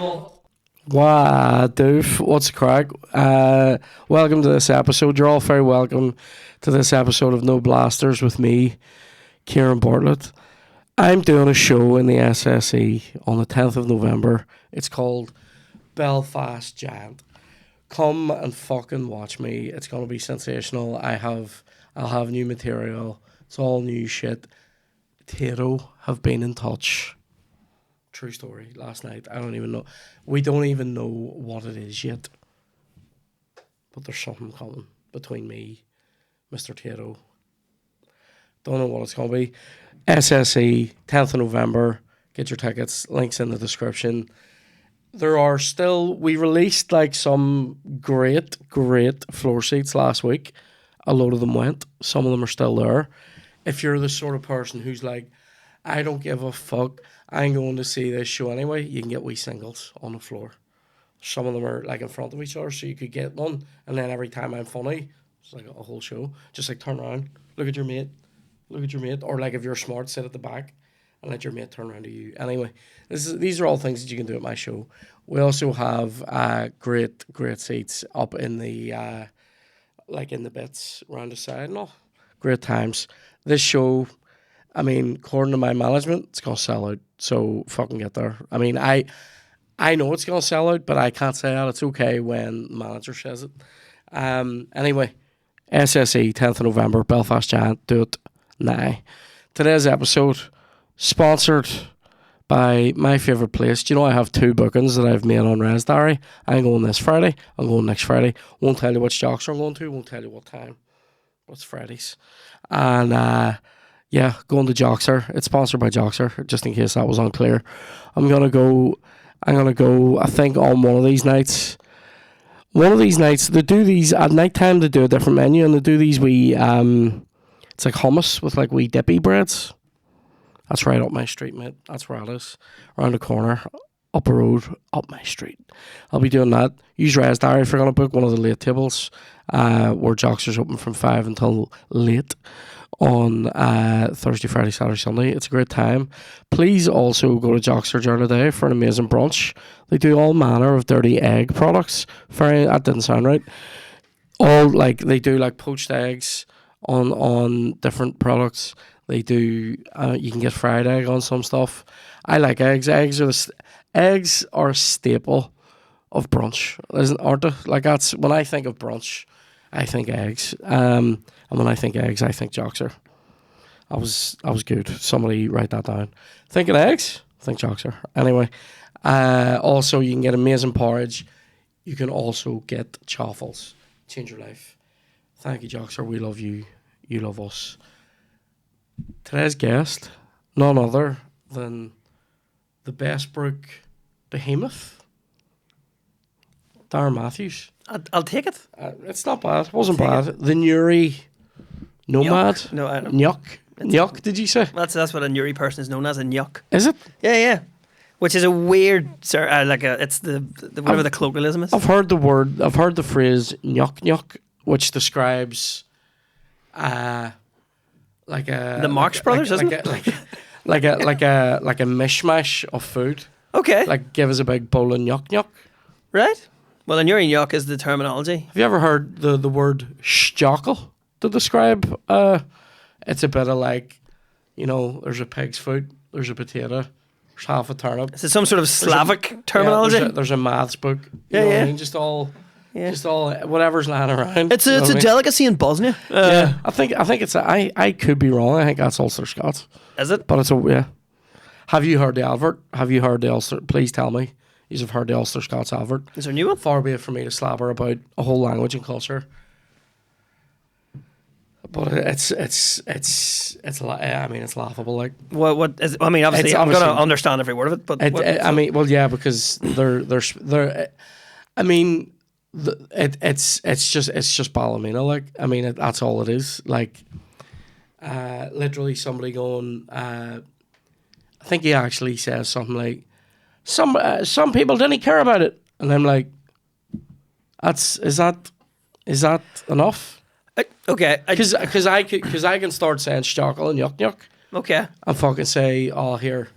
Wow, doof. What's the crack? Welcome to this episode. You're all very welcome to this episode of No Blasters with me, Kieran Bartlett. I'm doing a show in the SSE on the 10th of November. It's called Belfast Giant. Come and fucking watch me. It's going to be sensational. I'll have new material. It's all new shit. Tato have been in touch. True story. Last night, I don't even know. We don't even know what it is yet. But there's something coming between me, Mr. Tato. Don't know what it's going to be. SSE, 10th of November. Get your tickets. Links in the description. There are still... We released like some great floor seats last week. A load of them went. Some of them are still there. If you're the sort of person who's like, I don't give a fuck, I'm going to see this show anyway, you can get wee singles on the floor. Some of them are like in front of each other, so you could get one, and then every time I'm funny, it's like a whole show. Just like turn around, look at your mate, or like if you're smart, sit at the back and let your mate turn around to you. Anyway, these are all things that you can do at my show. We also have great seats up in the like in the bits around the side and all. Great times. This show, I mean, according to my management, it's going to sell out. So fucking get there. I mean, I know it's going to sell out, but I can't say that. It's okay when the manager says it. Anyway, SSE, 10th of November, Belfast Giant, do it now. Today's episode, sponsored by my favourite place. Do you know I have 2 bookings that I've made on Res Diary? I'm going this Friday. I'm going next Friday. Won't tell you which jocks I'm going to. Won't tell you what time. But it's Fridays. And yeah, going to Joxer. It's sponsored by Joxer, just in case that was unclear. I'm gonna go, I think, on one of these nights. They do these at night time. They do a different menu, and they do these wee it's like hummus with like wee dippy breads. That's right up my street, mate. That's where it is. Around the corner, up a road, up my street. I'll be doing that. Use Res Diary if you're gonna book one of the late tables. Where Joxer's open from 5 until late on Thursday, Friday, Saturday, Sunday. It's a great time. Please also go to Joxer during the day for an amazing brunch. They do all manner of dirty egg products. That didn't sound right. They do like poached eggs on different products. They do. You can get fried egg on some stuff. I like eggs. Eggs are a staple of brunch, aren't they? Like that's when I think of brunch, I think eggs. And when I think eggs, I think Joxer. I was good. Somebody write that down. Thinking eggs, think Joxer. Anyway, also you can get amazing porridge. You can also get chaffles. Change your life. Thank you, Joxer. We love you. You love us. Today's guest, none other than the Bestbrook behemoth, Darren Matthews. I'll take it. It's not bad. It wasn't bad. The Newry Nomad. Nyuk. No, I don't. Nyuk, did you say? That's what a Newry person is known as, a nyuk. Is it? Yeah. Which is a weird, it's the whatever the colloquialism is. I've heard the phrase nyuk, which describes like a the Marx Brothers, isn't it? Like a mishmash of food. Okay. Like give us a big bowl of nyuk. Right. Well, a Newry nyuk is the terminology. Have you ever heard the word shjockle to describe? It's a bit of like, there's a pig's foot, there's a potato, there's half a turnip. Is it some sort of Slavic terminology? Yeah, there's a maths book. You know what I mean? Just all whatever's lying around. It's a delicacy in Bosnia. Yeah, I think it's. I could be wrong. I think that's Ulster Scots. Is it? But it's yeah. Have you heard the advert? Have you heard the Ulster? Please tell me you've heard the Ulster Scots advert. Is there a new one? Far be it from me to slabber about a whole language and culture. But it's laughable. Like what is? I mean, obviously, I'm gonna understand every word of it. But because they're. I mean, it's just Ballymena. Like, I mean, that's all it is. Like, literally somebody going. I think he actually says something like, some people didn't care about it, and I'm like, is that enough? Okay, because I can start saying stockle and yuck. Okay, and fucking say, oh, here,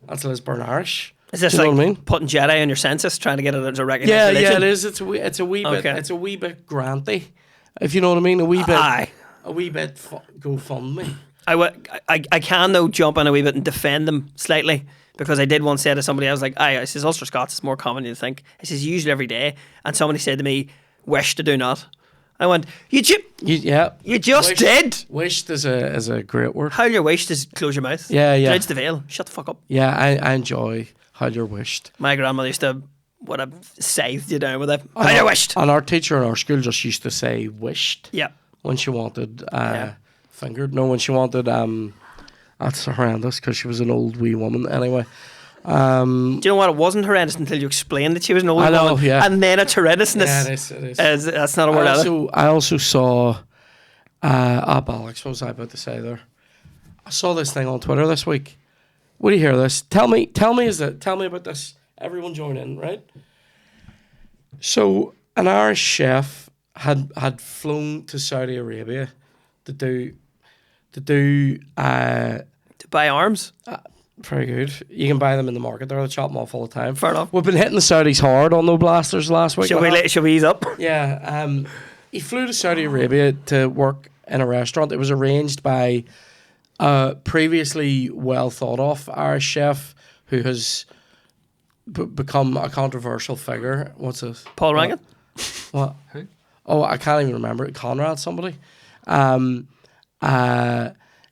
that's Lisburn Irish. Is this Do you know like what I mean? putting Jedi on your census, trying to get it as a recognized Yeah, religion? yeah, it is. It's a wee bit. Okay. It's a wee bit granty, if you know what I mean. A wee bit. Aye. A wee bit. GoFundMe. I can though jump in a wee bit and defend them slightly, because I did once say to somebody, I was like, I says Ulster Scots is more common than you think. I says usually every day, and somebody said to me, "Wish to do not." I went, you just Wished, did. Wished is a great word. How your wish is close your mouth. Yeah, yeah. Dredge the veil. Shut the fuck up. Yeah, I enjoy how you're wished. My grandmother used to would have scythed you down with it. How you wished. And our teacher in our school just used to say wished. Yeah. When she wanted fingered. No, when she wanted that's horrendous because she was an old wee woman anyway. Do you know what? It wasn't horrendous until you explained that she was an old woman. Yeah. And then it's horrendousness. Yeah, it is. That's not a word either. I also saw Alex, what was I about to say there? I saw this thing on Twitter this week. What do you hear this? Tell me about this. Everyone join in, right? So an Irish chef had flown to Saudi Arabia to buy arms. Very good. You can buy them in the market. They're chop them off all the time. Fair enough. We've been hitting the Saudis hard on No Blasters last week. Shall we ease up? Yeah. He flew to Saudi Arabia to work in a restaurant. It was arranged by a previously well thought of Irish chef who has become a controversial figure. What's this? Paul Rankin? What? Who? Oh, I can't even remember it. Conrad somebody.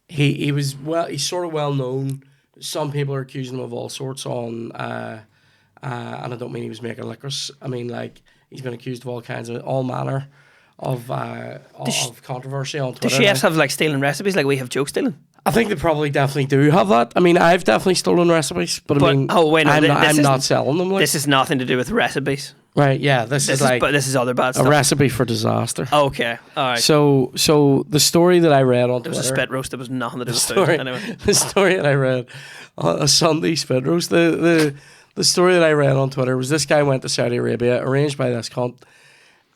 He was he's sort of well known. Some people are accusing him of all sorts and I don't mean he was making liquors. I mean, like, he's been accused of all manner of controversy on Twitter. Do chefs have like stealing recipes like we have joke stealing? I think they probably definitely do have that. I mean, I've definitely stolen recipes, but I mean, I'm not selling them. Like. This is nothing to do with recipes. Right, yeah, this is other bad stuff. A recipe for disaster. Okay, all right. So the story that I read on Twitter... It was a spit roast. There was nothing to do with food. Anyway. The story that I read on a Sunday spit roast, the story that I read on Twitter was this guy went to Saudi Arabia, arranged by this cunt,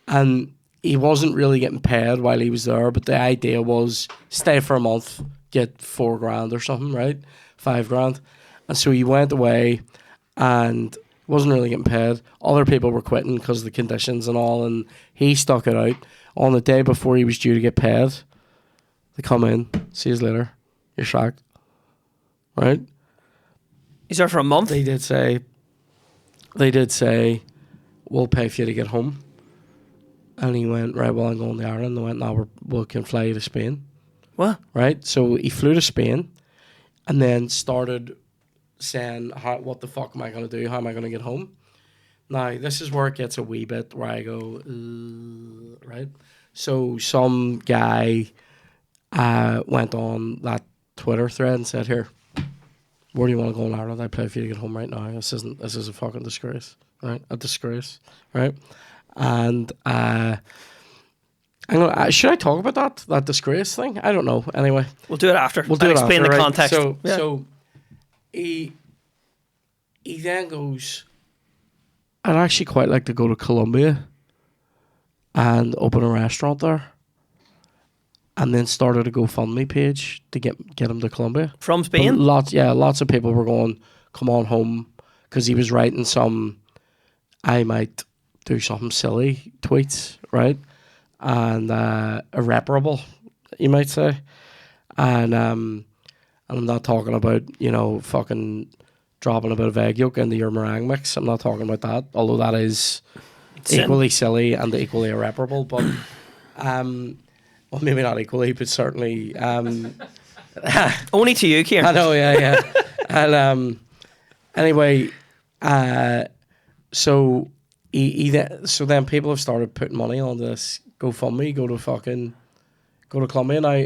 and he wasn't really getting paid while he was there, but the idea was stay for a month, get $4,000 or something, right? $5,000. And so he went away and wasn't really getting paid. Other people were quitting because of the conditions and all, and he stuck it out. On the day before he was due to get paid, they come in, see you later, you're shocked, right? He's there for a month? They did say, we'll pay for you to get home. And he went, right, well, I'm going to Ireland. They went, no, we can fly you to Spain. What? Right? So he flew to Spain and then started saying, what the fuck am I going to do? How am I going to get home? Now, this is where it gets a wee bit where I go, right? So some guy went on that Twitter thread and said, here, where do you want to go in Ireland? I pay for you to get home right now. This is a fucking disgrace, right? A disgrace, right? And should I talk about that disgrace thing? I don't know. Anyway, we'll do it after. We'll do it explain after, the right? context. So he then goes, I'd actually quite like to go to Colombia and open a restaurant there. And then started a GoFundMe page to get him to Colombia. From Spain? But lots of people were going, come on home, because he was writing some, I might do something silly tweets, right? And irreparable, you might say. And I'm not talking about, fucking dropping a bit of egg yolk into your meringue mix. I'm not talking about that, although that is equally silly and equally irreparable. But, well, maybe not equally, but certainly... Only to you, Kieran. I know, yeah. And anyway, so then people have started putting money on this GoFundMe, go to Colombia. Now,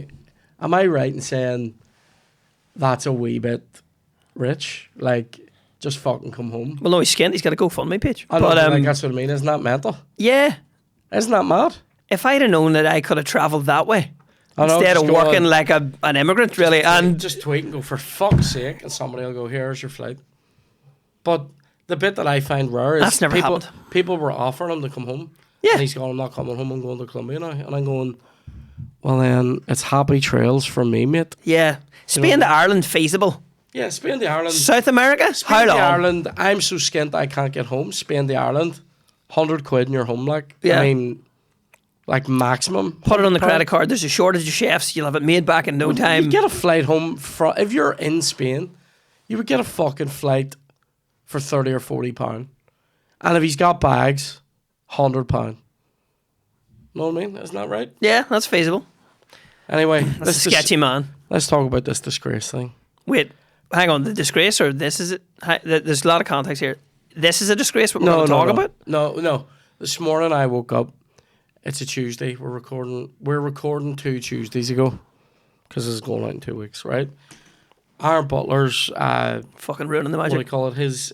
am I right in saying that's a wee bit rich? Like, just fucking come home? Well, no, he's skint. He's got a GoFundMe page. I know, that's what I mean. Isn't that mental? Yeah. Isn't that mad? If I'd have known that I could have travelled that way, instead of working like an immigrant, really, and just tweet and go, for fuck's sake, and somebody will go, here's your flight. But the bit that I find rare is that's never happened. People were offering him to come home. Yeah. And he's going, I'm not coming home, I'm going to Colombia now. And I'm going, well then, it's happy trails from me, mate. Yeah. Spain to Ireland, feasible. Yeah, Spain to Ireland. South America? Spain How to long? Ireland. I'm so skint I can't get home. Spain to Ireland. £100 in your home, like. Yeah. I mean, like maximum. Put it on the £100. credit card. There's a shortage of chefs. You'll have it made back in no time. You get a flight home from, if you're in Spain, you would get a fucking flight for £30 or £40. And if he's got bags, £100. Know what I mean? Isn't that right? Yeah, that's feasible. Anyway, That's a sketchy man. let's talk about this disgrace thing. Wait, hang on. The disgrace or this is it? There's a lot of context here. This is a disgrace. What we're going to talk about? No. This morning I woke up. It's a Tuesday. We're recording 2 Tuesdays ago because it's going out in 2 weeks, right? Aaron Butler's Fucking ruining the what do you magic. call it? His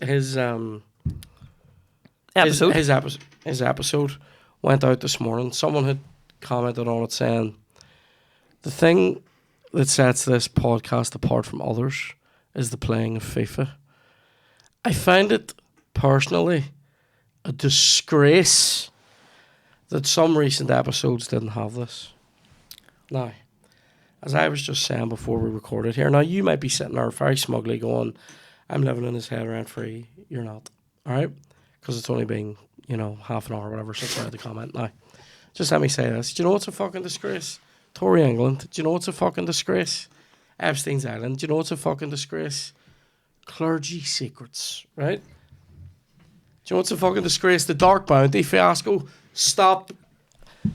Episode. His episode went out this morning. Someone had commented on it saying the thing that sets this podcast apart from others is the playing of FIFA. I find it personally a disgrace that some recent episodes didn't have this. Now, as I was just saying before we recorded here, now you might be sitting there very smugly going, I'm living in his head rent free. You're not. All right? Because it's only been, half an hour or whatever since I had the comment. Now, just let me say this. Do you know what's a fucking disgrace? Tory England. Do you know what's a fucking disgrace? Epstein's Island. Do you know what's a fucking disgrace? Clergy secrets, right? Do you know what's a fucking disgrace? The Dark Bounty fiasco. Stop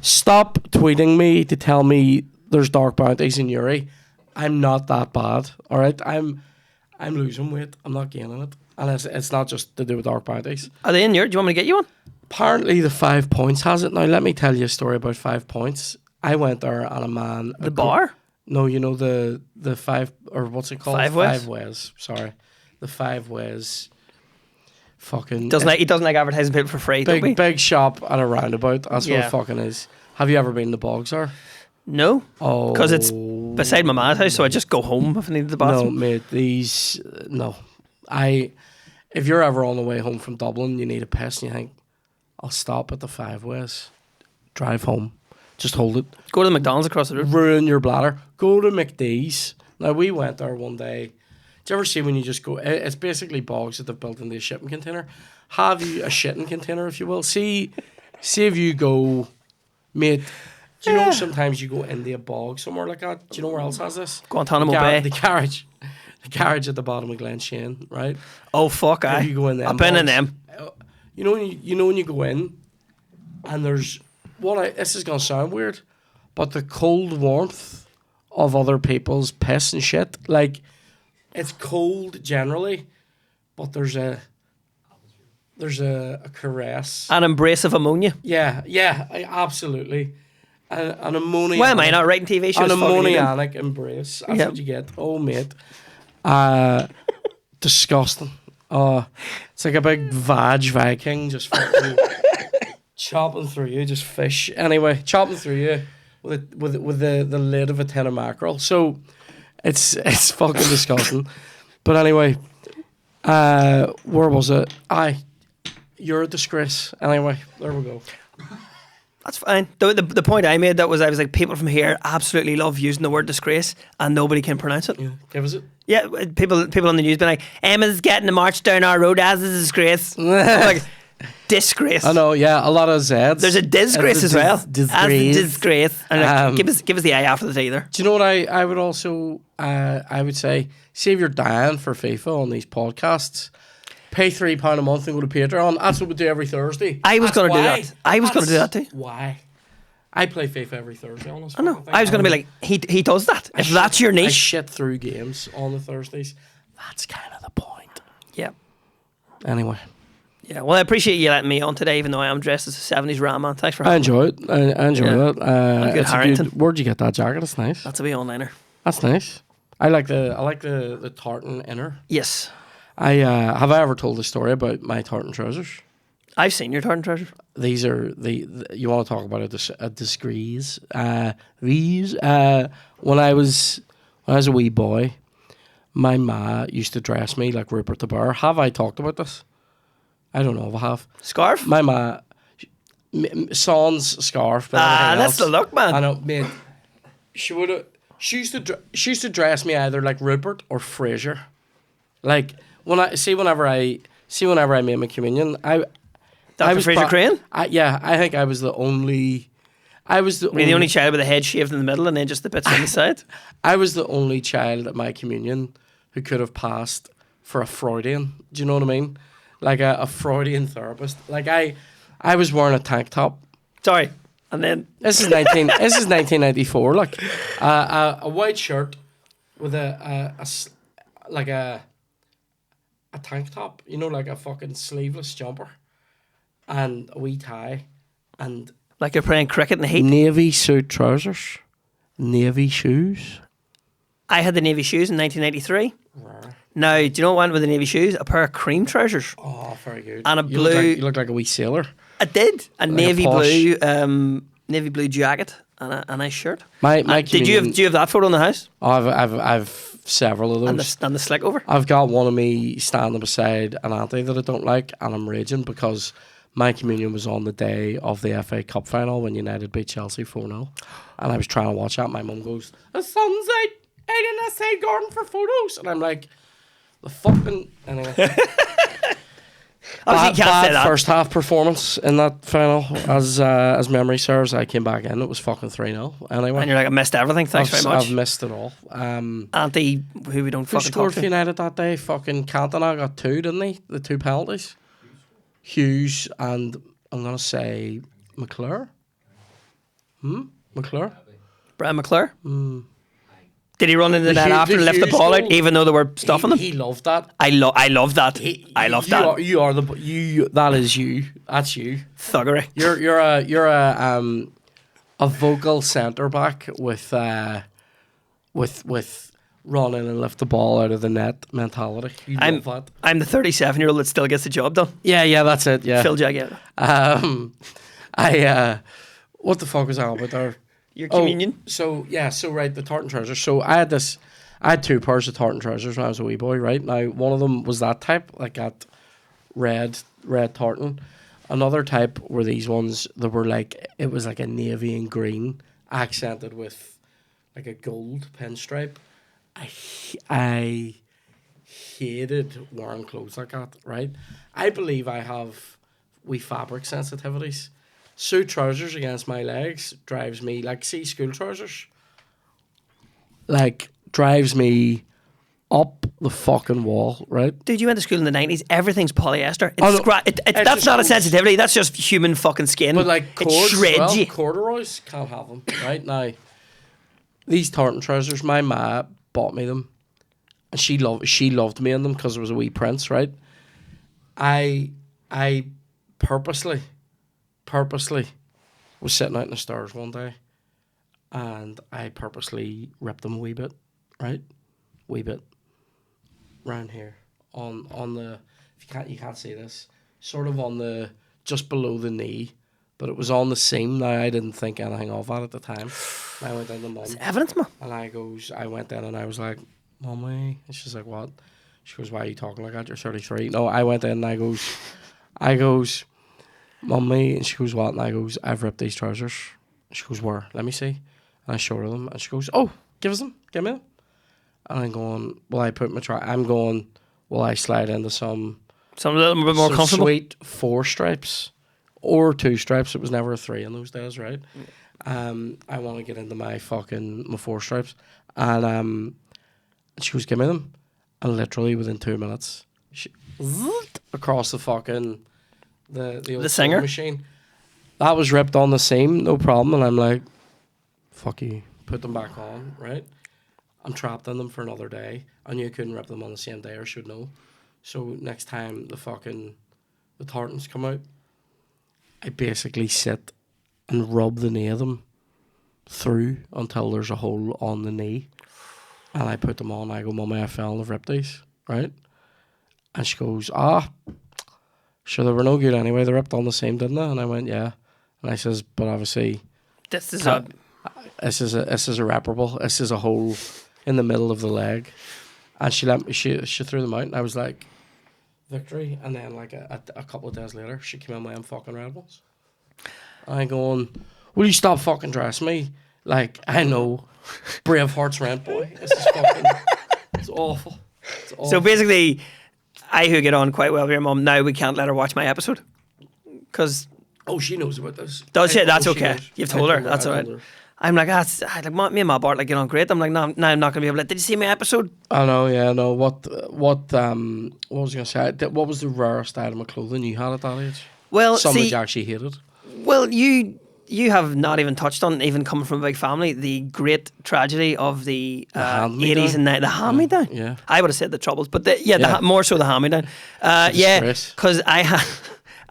tweeting me to tell me there's dark bounties in Uri. I'm not that bad, all right? I'm losing weight. I'm not gaining it. And it's not just to do with dark bounties. Are they in your? Do you want me to get you one? Apparently the 5 Points has it. Now, let me tell you a story about 5 Points. I went there and a man... The bar? No, the 5... Or what's it called? 5 Ways? 5 Ways. Sorry. The 5 Ways. Fucking... He doesn't like advertising people for free, don't we? Big shop and a roundabout. That's what Yeah. it fucking is. Have you ever been in the Bogs there? No. Oh. Because it's beside my ma's house, so I just go home if I need the No, bathroom. mate. No. If you're ever on the way home from Dublin, you need a piss and you think, I'll stop at the 5 Ways. Drive home. Just hold it. Go to the McDonald's across the road. Ruin your bladder. Go to McDee's. Now, we went there one day. Do you ever see when you just go... It's basically bogs that they've built into a shipping container. Have you a shitting container, if you will? See if you go... Mate, do you know sometimes you go into a bog somewhere like that? Do you know where else has this? Guantanamo Bay. The garage. The garage at the bottom of Glen Shane, right? Oh, fuck, If you go in there... I've been in them. You know when you go in and there's... This is going to sound weird, but the cold warmth of other people's piss and shit, like, it's cold generally, but there's a caress. An embrace of ammonia. Yeah, absolutely. An ammonia. Why am I not writing TV shows? An Fucking you do. ammonianic embrace. That's Yep. what you get. Oh, mate. Disgusting. It's like a big Viking just fucking chopping through you, just fish. Anyway, chopping through you with the lid of a tin of mackerel. So it's fucking disgusting. But anyway, where was it? You're a disgrace. Anyway, there we go. That's fine. The point I made I was like, people from here absolutely love using the word disgrace and nobody can pronounce it. Yeah, give us it. Yeah, people on the news been like, Emma's getting to march down our road as a disgrace. I'm like, disgrace. I know, yeah, a lot of Zs. There's a disgrace as well. Disgrace. As a disgrace. And like, give us the A after the T either. Do you know what I would also, I would say, see if you're dying for FIFA on these podcasts, pay £3 a month and go to Patreon. That's what we do every Thursday. I was That's going to do why. that. I was going to do that too. Why? I play FIFA every Thursday on this. I know. I was going to be like, he does that. If that's your I niche. shit through games on the Thursdays. That's kind of the point. Yeah. Anyway. Yeah, well, I appreciate you letting me on today, even though I am dressed as a 70s ram man. Thanks for having I enjoy it. I enjoy that. good It's a Harrington. where'd you get that jacket? It's nice. That's a wee onliner. That's nice. I like the tartan inner. Yes. Have I ever told the story about my tartan trousers? I've seen your tartan trousers. These are you want to talk about a disgrace. These when I was a wee boy, my ma used to dress me like Rupert the Bear. Have I talked about this? I don't know if I have. Scarf? My ma, sans scarf. But everything That's else. the look, man. I know, mate. She used to dress me either like Rupert or Fraser. Like whenever I made my communion, I Dr. was Fraser Crane? I think I was the only. Were you the only child with a head shaved in the middle and then just the bits on the side? I was the only child at my communion who could have passed for a Freudian. Do you know what I mean? Like a Freudian therapist. Like I was wearing a tank top. Sorry. And then This is 1994. Like a white shirt with a tank top. You know, like a fucking sleeveless jumper and a wee tie and like you're playing cricket in the heat. navy suit trousers, navy shoes. I had the navy shoes in 1993. Now, do you know what went with the navy shoes? A pair of cream trousers. Oh, very good. And a You blue. you look like a wee sailor. I did. A Like a navy posh- navy blue jacket and a nice shirt. My Do you have that photo in the house? Oh, I've several of those. And the slick over? I've got one of me standing beside an auntie that I don't like, and I'm raging because my communion was on the day of the FA Cup final when United beat Chelsea 4-0, and I was trying to watch that. My mum goes, "The sun's out in the side garden for photos," and I'm like, "The fucking anyway." Obviously, you can't say that. First half performance in that final, as memory serves. I came back in. It was fucking 3-0. Anyway, And you're like, I missed everything. Thanks very much. I've missed it all. Auntie, who we don't Who fucking scored talk for to. United that day? Fucking Cantona got 2, didn't he? The 2 penalties. Hughes and I'm gonna say McClure. McClure. Brian McClure. Did he run into the net after and lift the Hughes ball out, goal. even though they were stuffing him? He loved that. I love that. I love that. You are the you. That is you. That's you. Thuggery. You're a vocal centre back with run in and lift the ball out of the net mentality. You love that. I'm the 37-year-old that still gets the job done. Yeah, that's it. Yeah. Phil Jagier. What the fuck was I on about there? Your communion. So right, the tartan trousers. So I had 2 pairs of tartan trousers when I was a wee boy, right? Now one of them was that type, like that red tartan. Another type were these ones that were like, it was like a navy and green accented with like a gold pinstripe. I hated wearing clothes like that, right? I believe I have wee fabric sensitivities. Suit trousers against my legs drives me, like, see, school trousers, like, drives me up the fucking wall, right? Dude, you went to school in the 90s. Everything's polyester. Oh, no. That's not a sensitivity. That's just human fucking skin. But like it cords, shreds you. corduroys, can't have them, right? Now, these tartan trousers, my ma bought me them, and she loved me in them because it was a wee prince, right? I purposely was sitting out in the stars one day, and I purposely ripped them a wee bit, right? Wee bit. Round here. On the, if you can't see this, sort of on the, just below the knee, but it was on the seam. Now, I didn't think anything of that at the time. I went down to mum. It's evidence, man. And I went in and I was like, "Mummy," and she's like, "What?" She goes, "Why are you talking like that? You're 33. No, I went in and I goes, "Mummy," and she goes, "What?" And I goes, "I've ripped these trousers." She goes, "Where? Let me see." And I show her them, and she goes, "Oh, give me them." And I'm going, "Will I put I'm going, will I slide into some a little bit more comfortable. sweet 4 stripes or 2 stripes? It was never a 3 in those days, right? I want to get into my 4 stripes." And she goes, "Give me them." And literally within 2 minutes, she across the fucking the old singer machine. That was ripped on the seam, no problem. And I'm like, "Fuck you." Put them back on, right? I'm trapped in them for another day. I knew I couldn't rip them on the same day, or should know. So next time the tartans come out, I basically sit and rub the knee of them through until there's a hole on the knee. And I put them on. I go, "Mummy, I fell and I've ripped these," right? And she goes, "Sure, they were no good anyway. They ripped on the same, didn't they?" And I went, "Yeah." And I says, "But obviously, This is this is irreparable. This is a hole in the middle of the leg." And she threw them out, and I was like, "Victory." And then like a couple of days later, she came in with them fucking red ones. I going, "Will you stop fucking dressing me? Like, I know, Braveheart's rent boy. This is fucking, it's awful. So basically, I who get on quite well with your mum, now we can't let her watch my episode. Because... Oh, she knows about this. Does she? That's she okay. knows. You've told her. That's all right. I'm like, me and my Bart get on great. I'm like, no, now I'm not going to be able to. Did you see my episode? I know, yeah, no. What was I going to say? What was the rarest item of clothing you had at that age? Well, something you actually hated? Well, you have not even touched on, even coming from a big family, the great tragedy of the 80s and the hand-me-down. Yeah. I would have said the Troubles, but more so the hand-me-down. Because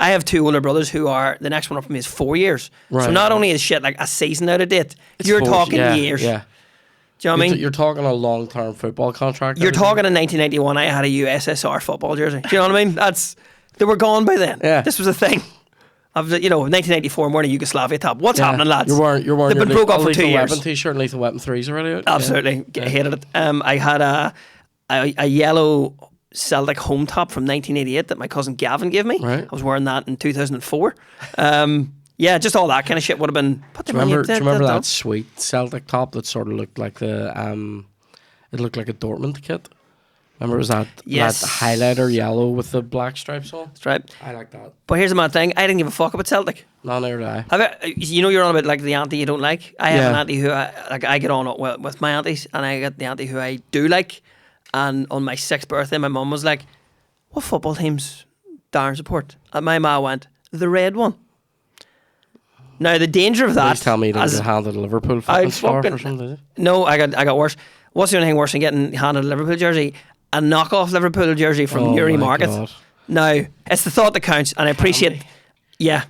I have two older brothers who are, the next one up from me is 4 years. Right. So not only is shit like a season out of date, you're talking years. Yeah. Do you know what I mean? You're talking a long-term football contract. You're talking in 1991, I had a USSR football jersey. Do you know what I mean? They were gone by then. Yeah. This was a thing. 1994, I'm wearing a Yugoslavia top. What's happening, lads? You're wearing They've been broke up for 2 years. Weapon t-shirt and Lethal Weapon 3's already out. Absolutely. Hated it. I had a yellow Celtic home top from 1988 that my cousin Gavin gave me. Right. I was wearing that in 2004. Just all that kind of shit would have been... Do you remember that sweet Celtic top that sort of looked like it looked like a Dortmund kit? Remember it was that highlighter yellow with the black stripes on? That's right. I like that. But here's the mad thing. I didn't give a fuck about Celtic. No, neither did I. You're on about like the auntie you don't like. I have an auntie who I get on with my aunties, and I get the auntie who I do like. And on my 6th birthday, my mum was like, "What football teams Darren support?" And my ma went, "The red one." Now the danger of that. Please tell me you didn't get handed a Liverpool fucking scarf or something, did you? No, I got worse. What's the only thing worse than getting handed a Liverpool jersey? A knockoff Liverpool jersey from Newry Market. God. No, it's the thought that counts, and I appreciate. Yeah,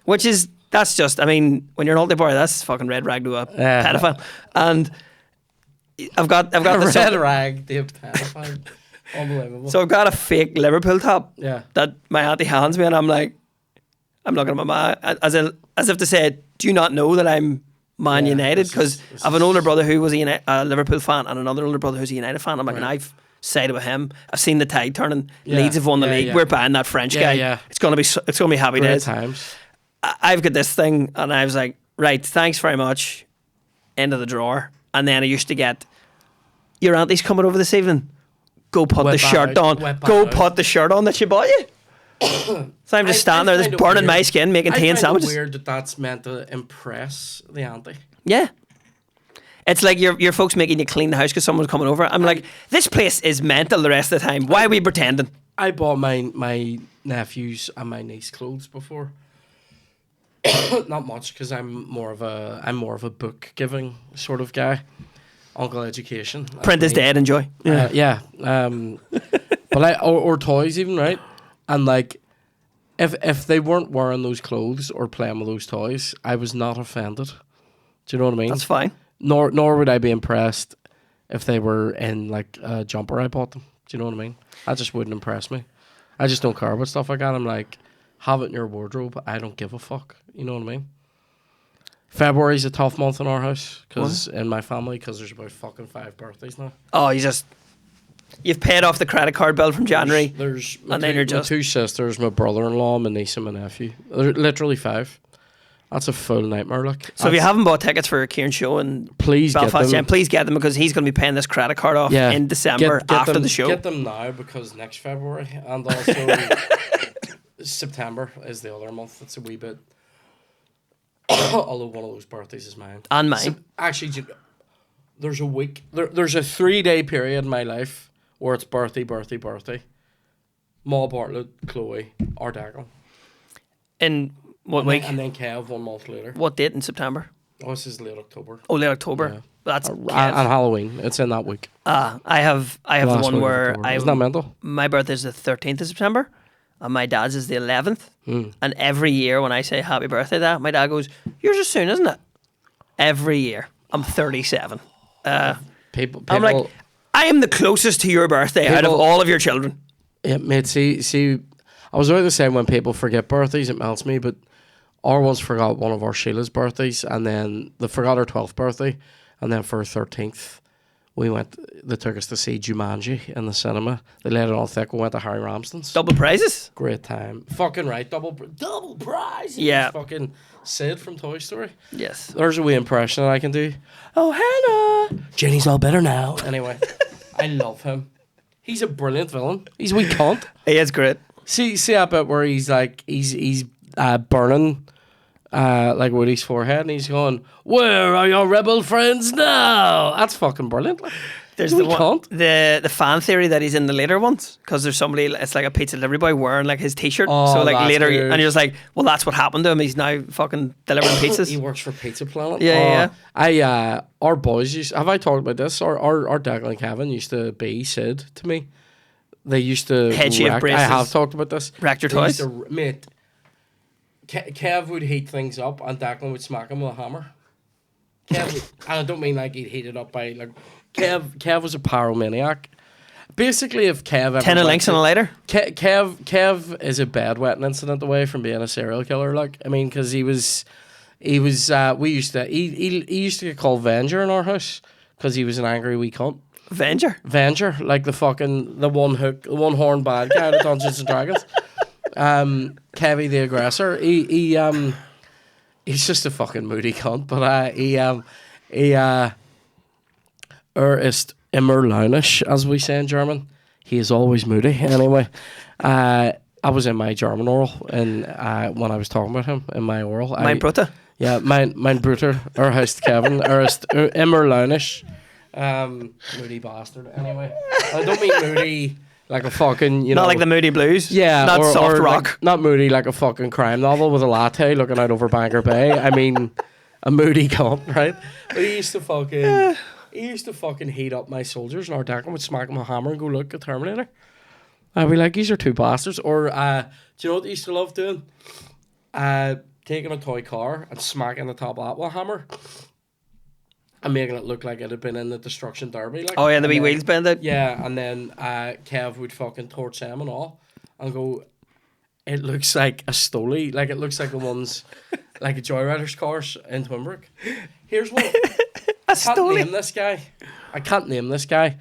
that's just. I mean, when you're an old boy, that's fucking red rag to a pedophile, and I've got the red rag to a pedophile. Unbelievable. So I've got a fake Liverpool top. Yeah. That my auntie hands me, and I'm like, I'm looking at my ma as if to say, do you not know that I'm Man United? Because I have an older brother who was a Liverpool fan, and another older brother who's a United fan. I'm like, and I've sided with him. I've seen the tide turning. Leeds have won the league. We're buying that French guy. Yeah. It's gonna be happy Great days. Times. I've got this thing, and I was like, right, thanks very much. End of the drawer. And then I used to get, your auntie's coming over this evening. Go put the shirt on. Go put the shirt on that she bought you. So I'm just standing there, just burning my skin, making tea and sandwiches. It's weird that that's meant to impress the auntie. Yeah. It's like your folks making you clean the house because someone's coming over. I'm like, this place is mental the rest of the time. Why are we pretending? I bought my nephews and my niece clothes before. Not much, because I'm more of a book giving sort of guy. Uncle Education. Print is dead. Enjoy. Yeah. But or toys even, right? And like, if they weren't wearing those clothes or playing with those toys, I was not offended. Do you know what I mean? That's fine. Nor would I be impressed if they were in like a jumper I bought them. Do you know what I mean? That just wouldn't impress me. I just don't care about stuff like that. I'm like, have it in your wardrobe. I don't give a fuck. You know what I mean? February's a tough month in our house in my family, because there's about fucking 5 birthdays now. Oh, you've paid off the credit card bill from January. There's and then you're just my 2 sisters, my brother-in-law, my niece and my nephew. Literally 5. That's a full nightmare. So if you haven't bought tickets for Kieran's show in Belfast, please get them, because he's going to be paying this credit card off in December after the show. Get them now, because next February and also September is the other month. It's a wee bit. Although one of those birthdays is mine. And mine. Actually, there's a week. There's a 3-day period in my life where it's birthday. Ma Bartlett, Chloe, our Daryl. In what week? And then Kev 1 month later. What date in September? Oh, this is late October. Oh, late October. Yeah. That's and Halloween. It's in that week. I have the one where isn't that mental? My birthday is the 13th of September. And my dad's is the 11th. And every year when I say happy birthday, my dad goes, yours is soon, isn't it? Every year. I'm 37. People, I'm like, I am the closest to your birthday out of all of your children. Yeah, mate, see, I was about to say when people forget birthdays, it melts me, but our ones forgot one of our Sheila's birthdays, and then they forgot her 12th birthday, and then for her 13th, they took us to see Jumanji in the cinema. They laid it on thick. We went to Harry Ramsden's. Double prizes? Great time. Fucking right. Double prize. Yeah. Fucking Sid from Toy Story. Yes. There's a wee impression that I can do. Oh, Hannah. Jenny's all better now. Anyway, I love him. He's a brilliant villain. He's a wee cunt. He is great. See that bit where he's like he's burning like Woody's forehead, and he's going, "Where are your rebel friends now?" That's fucking brilliant. Like, There's we the one, can't. the fan theory that he's in the later ones because there's somebody. It's like a pizza delivery boy wearing like his t-shirt. Oh, so like that's later, good. and you're just like, well, that's what happened to him. He's now fucking delivering pizzas. He works for Pizza Planet. Yeah, yeah. Our boys used. Have I talked about this? Our Declan and Kevin used to be Sid to me. They used to Head shave I braces. have talked about this. Wrecked your They used toys? to, mate. Kev would heat things up, and Declan would smack him with a hammer. Kev, and I don't mean like he'd heat it up by like. Kev was a pyromaniac. Basically, if Kev ever 10 of links and a lighter. Kev is a bedwetting incident away from being a serial killer. Like, I mean, because he was we used to he used to get called Venger in our house because he was an angry wee cunt. Venger, like the one horn bad guy of Dungeons and Dragons. Kevy the aggressor. He's just a fucking moody cunt, but ist immer launisch, as we say in German. He is always moody. Anyway, I was in my German oral, and when I was talking about him in my oral, Mein Bruder. Yeah, mein Bruder, heißt Kevin, ist immer launisch. Moody bastard. Anyway, I don't mean moody like a fucking, Not like the Moody Blues. Yeah, Not or, soft or rock. Like, not moody like a fucking crime novel with a latte looking out over Bangor Bay. I mean, a moody cunt, right? But he used to fucking heat up my soldiers, and our Declan would smack him with a hammer and go, "Look, a Terminator." I'd be like, "These are two bastards." Or, do you know what they used to love doing? Taking a toy car and smacking the top of that with a hammer. And making it look like it had been in the Destruction Derby. Like, Oh yeah, the wee wheels bended. yeah, and then Kev would fucking torch them and all, and go, "It looks like a Stoley, like it looks like the ones, like a Joyrider's course in Twinbrook." Here's one. I can't name this guy,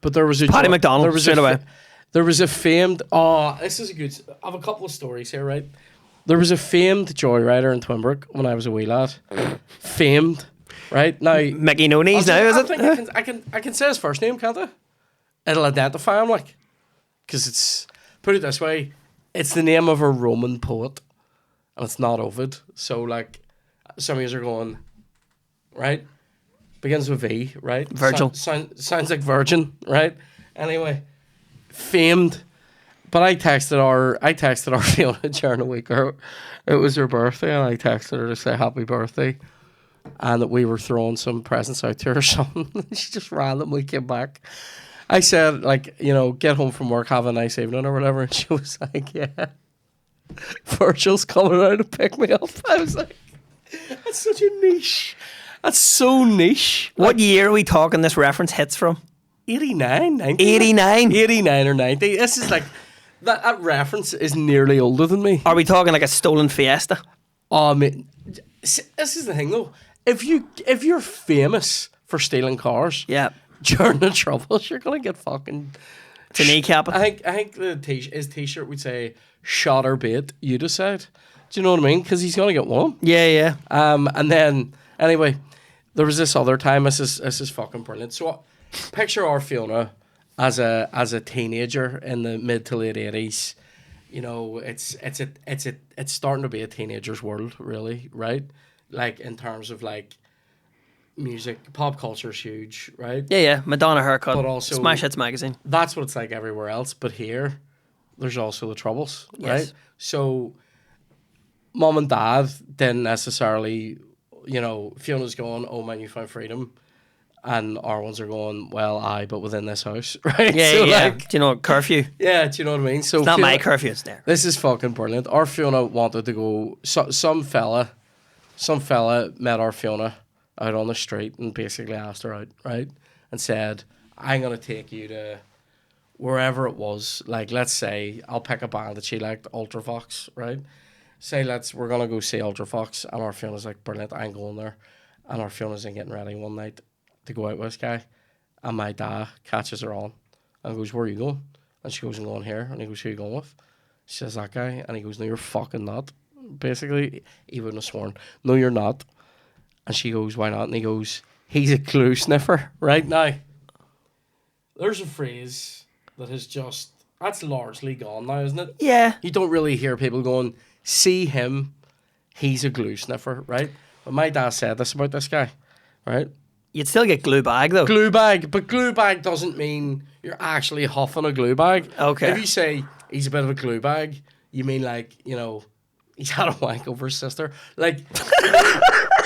but there was a Paddy McDonald. There was straight away. There was a famed. Oh, this is a good. I have a couple of stories here, right? There was a famed Joyrider in Twinbrook when I was a wee lad. Famed. Right now, Mickey Nonies now, is I it? think I can say his first name, can't I? It'll identify him, like, because it's, put it this way, it's the name of a Roman poet, and it's not Ovid. So like, some of you are going, right? Begins with V, right? Virgil. Sounds like Virgin, right? Anyway, famed. But I texted our Fiona during the week. It was her birthday, and I texted her to say happy birthday. And that we were throwing some presents out to her or something. She just randomly came back. I said, like, get home from work, have a nice evening or whatever. And she was like, yeah, Virgil's coming out to pick me up. I was like, that's such a niche. That's so niche. What year are we talking this reference hits from? 89, 90. 89? 89 or 90. This is like, that reference is nearly older than me. Are we talking like a stolen Fiesta? Oh, man. This is the thing, though. If you're famous for stealing cars, Yeah. during the troubles, you're gonna get fucking. To kneecap it. I think his t-shirt would say "shot or bait." You decide. Do you know what I mean? Because he's gonna get one. Yeah. And then anyway, there was this other time. This is fucking brilliant. So picture our Fiona as a teenager in the mid to late 80s. It's starting to be a teenager's world, really, right? Like, in terms of, like, music, pop culture is huge, right? Yeah. Madonna haircut. But also- Smash Hits magazine. That's what it's like everywhere else. But here, there's also the troubles, right? Yes. So, mom and dad didn't necessarily, Fiona's going, "Oh, my newfound freedom." And our ones are going, "Well, but within this house," right? Yeah, So, yeah. like, Do you know curfew? yeah, do you know what I mean? So It's not Fiona- my curfew, it's there. This is fucking brilliant. Our Fiona wanted to go. Some fella met our Fiona out on the street and basically asked her out, right? And said, "I'm gonna take you to wherever it was. Like, let's say I'll pick a band that she liked, Ultravox, right? Say we're gonna go see Ultravox." And our Fiona's like, "Brilliant, I'm going there." And our Fiona's in getting ready one night to go out with this guy, and my dad catches her on and goes, "Where are you going?" And she goes, "I'm going here." And he goes, "Who are you going with?" She says, "That guy." And he goes, "No, you're fucking not." Basically, he wouldn't have sworn, "No, you're not." And she goes, "Why not?" And he goes, "He's a clue sniffer." Right now, there's a phrase that has just, that's largely gone now, isn't it? Yeah. You don't really hear people going, see him, he's a glue sniffer, right? But my dad said this about this guy, right? You'd still get glue bag though. Glue bag, but glue bag doesn't mean you're actually huffing a glue bag. Okay. If you say he's a bit of a glue bag, you mean like, you know, he's had a wank over his sister. Like,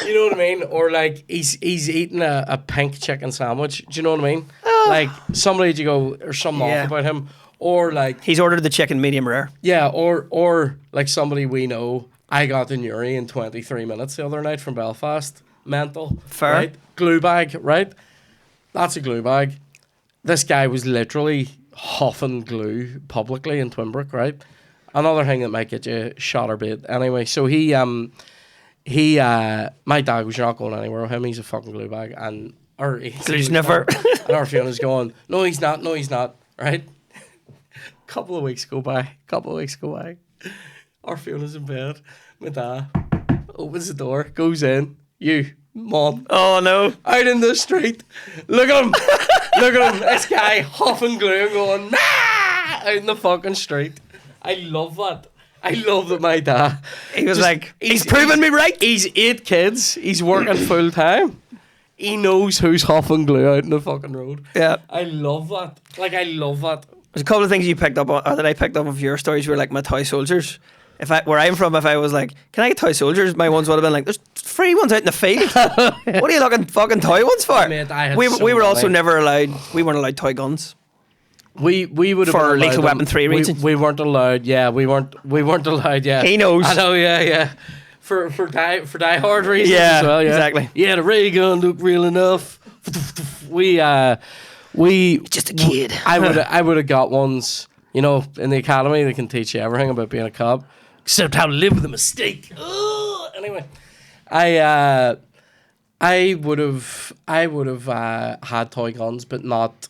you know what I mean? Or like he's eating a pink chicken sandwich. Do you know what I mean? Like somebody you go, or something off about him. Or like he's ordered the chicken medium rare. yeah, or like somebody we know. I got the Newry in 23 minutes the other night from Belfast. Mental. Fair. Right? Glue bag, right? That's a glue bag. This guy was literally huffing glue publicly in Twinbrook, right? Another thing that might get you shot or bait. Anyway, so my dad was, you're not going anywhere with him. He's a fucking glue bag. Or Glue sniffer. And our Fiona's going, no, he's not, right? Couple of weeks go by. Our Fiona's in bed. My dad opens the door, goes in. You, mom. Oh no. Out in the street. Look at him. This guy huffing glue and going, nah! Out in the fucking street. I love that. I love that my dad. He was like, he's proving me right. He's 8 kids. He's working full time. He knows who's huffing glue out in the fucking road. Yeah. I love that. Like, I love that. There's a couple of things you picked up on, or that I picked up of your stories were like my toy soldiers. Where I'm from, if I was like, can I get toy soldiers? My ones would have been like, there's free ones out in the field. What are you looking fucking toy ones for? Mate, I had we so were also many. never allowed, we weren't allowed toy guns. We would have For been Lethal allowed Weapon them. 3 reasons. We weren't allowed. Yeah, we weren't allowed. Yeah, He knows. I know. Yeah. For die hard reasons Yeah, as well. Yeah, exactly. Yeah, the ray gun looked real enough. We Just a kid. I would have got ones. You know, in the academy they can teach you everything about being a cop, except how to live with a mistake. Ugh. Anyway, I would have had toy guns, but not.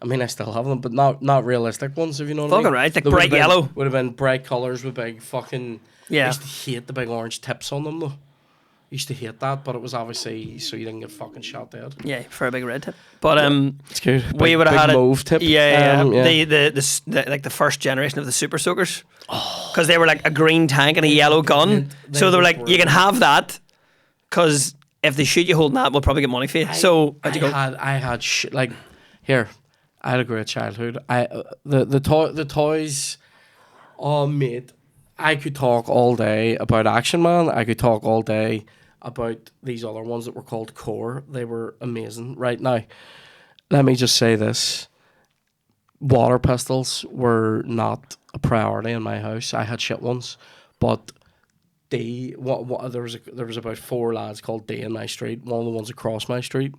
I mean, I still have them, but not realistic ones. If you know what I mean. Fucking right, like They bright yellow. would have been bright colours with big fucking. Yeah. I used to hate the big orange tips on them though. Used to hate that, but it was obviously so you didn't get fucking shot dead. Yeah, for a big red tip. But It's good. we would have had mauve tip. Yeah. Yeah. The like the first generation of the super soakers, because they were like a green tank and a yellow gun. So they were like, you can have that, because if they shoot you holding that, we'll probably get money for you. So how'd you go? I had like here. I had a great childhood. The toys. Oh mate, I could talk all day about Action Man. I could talk all day about these other ones that were called Core. They were amazing. Right now, let me just say this. Water pistols were not a priority in my house. I had shit ones, but there was about 4 lads called D in my street. One of the ones across my street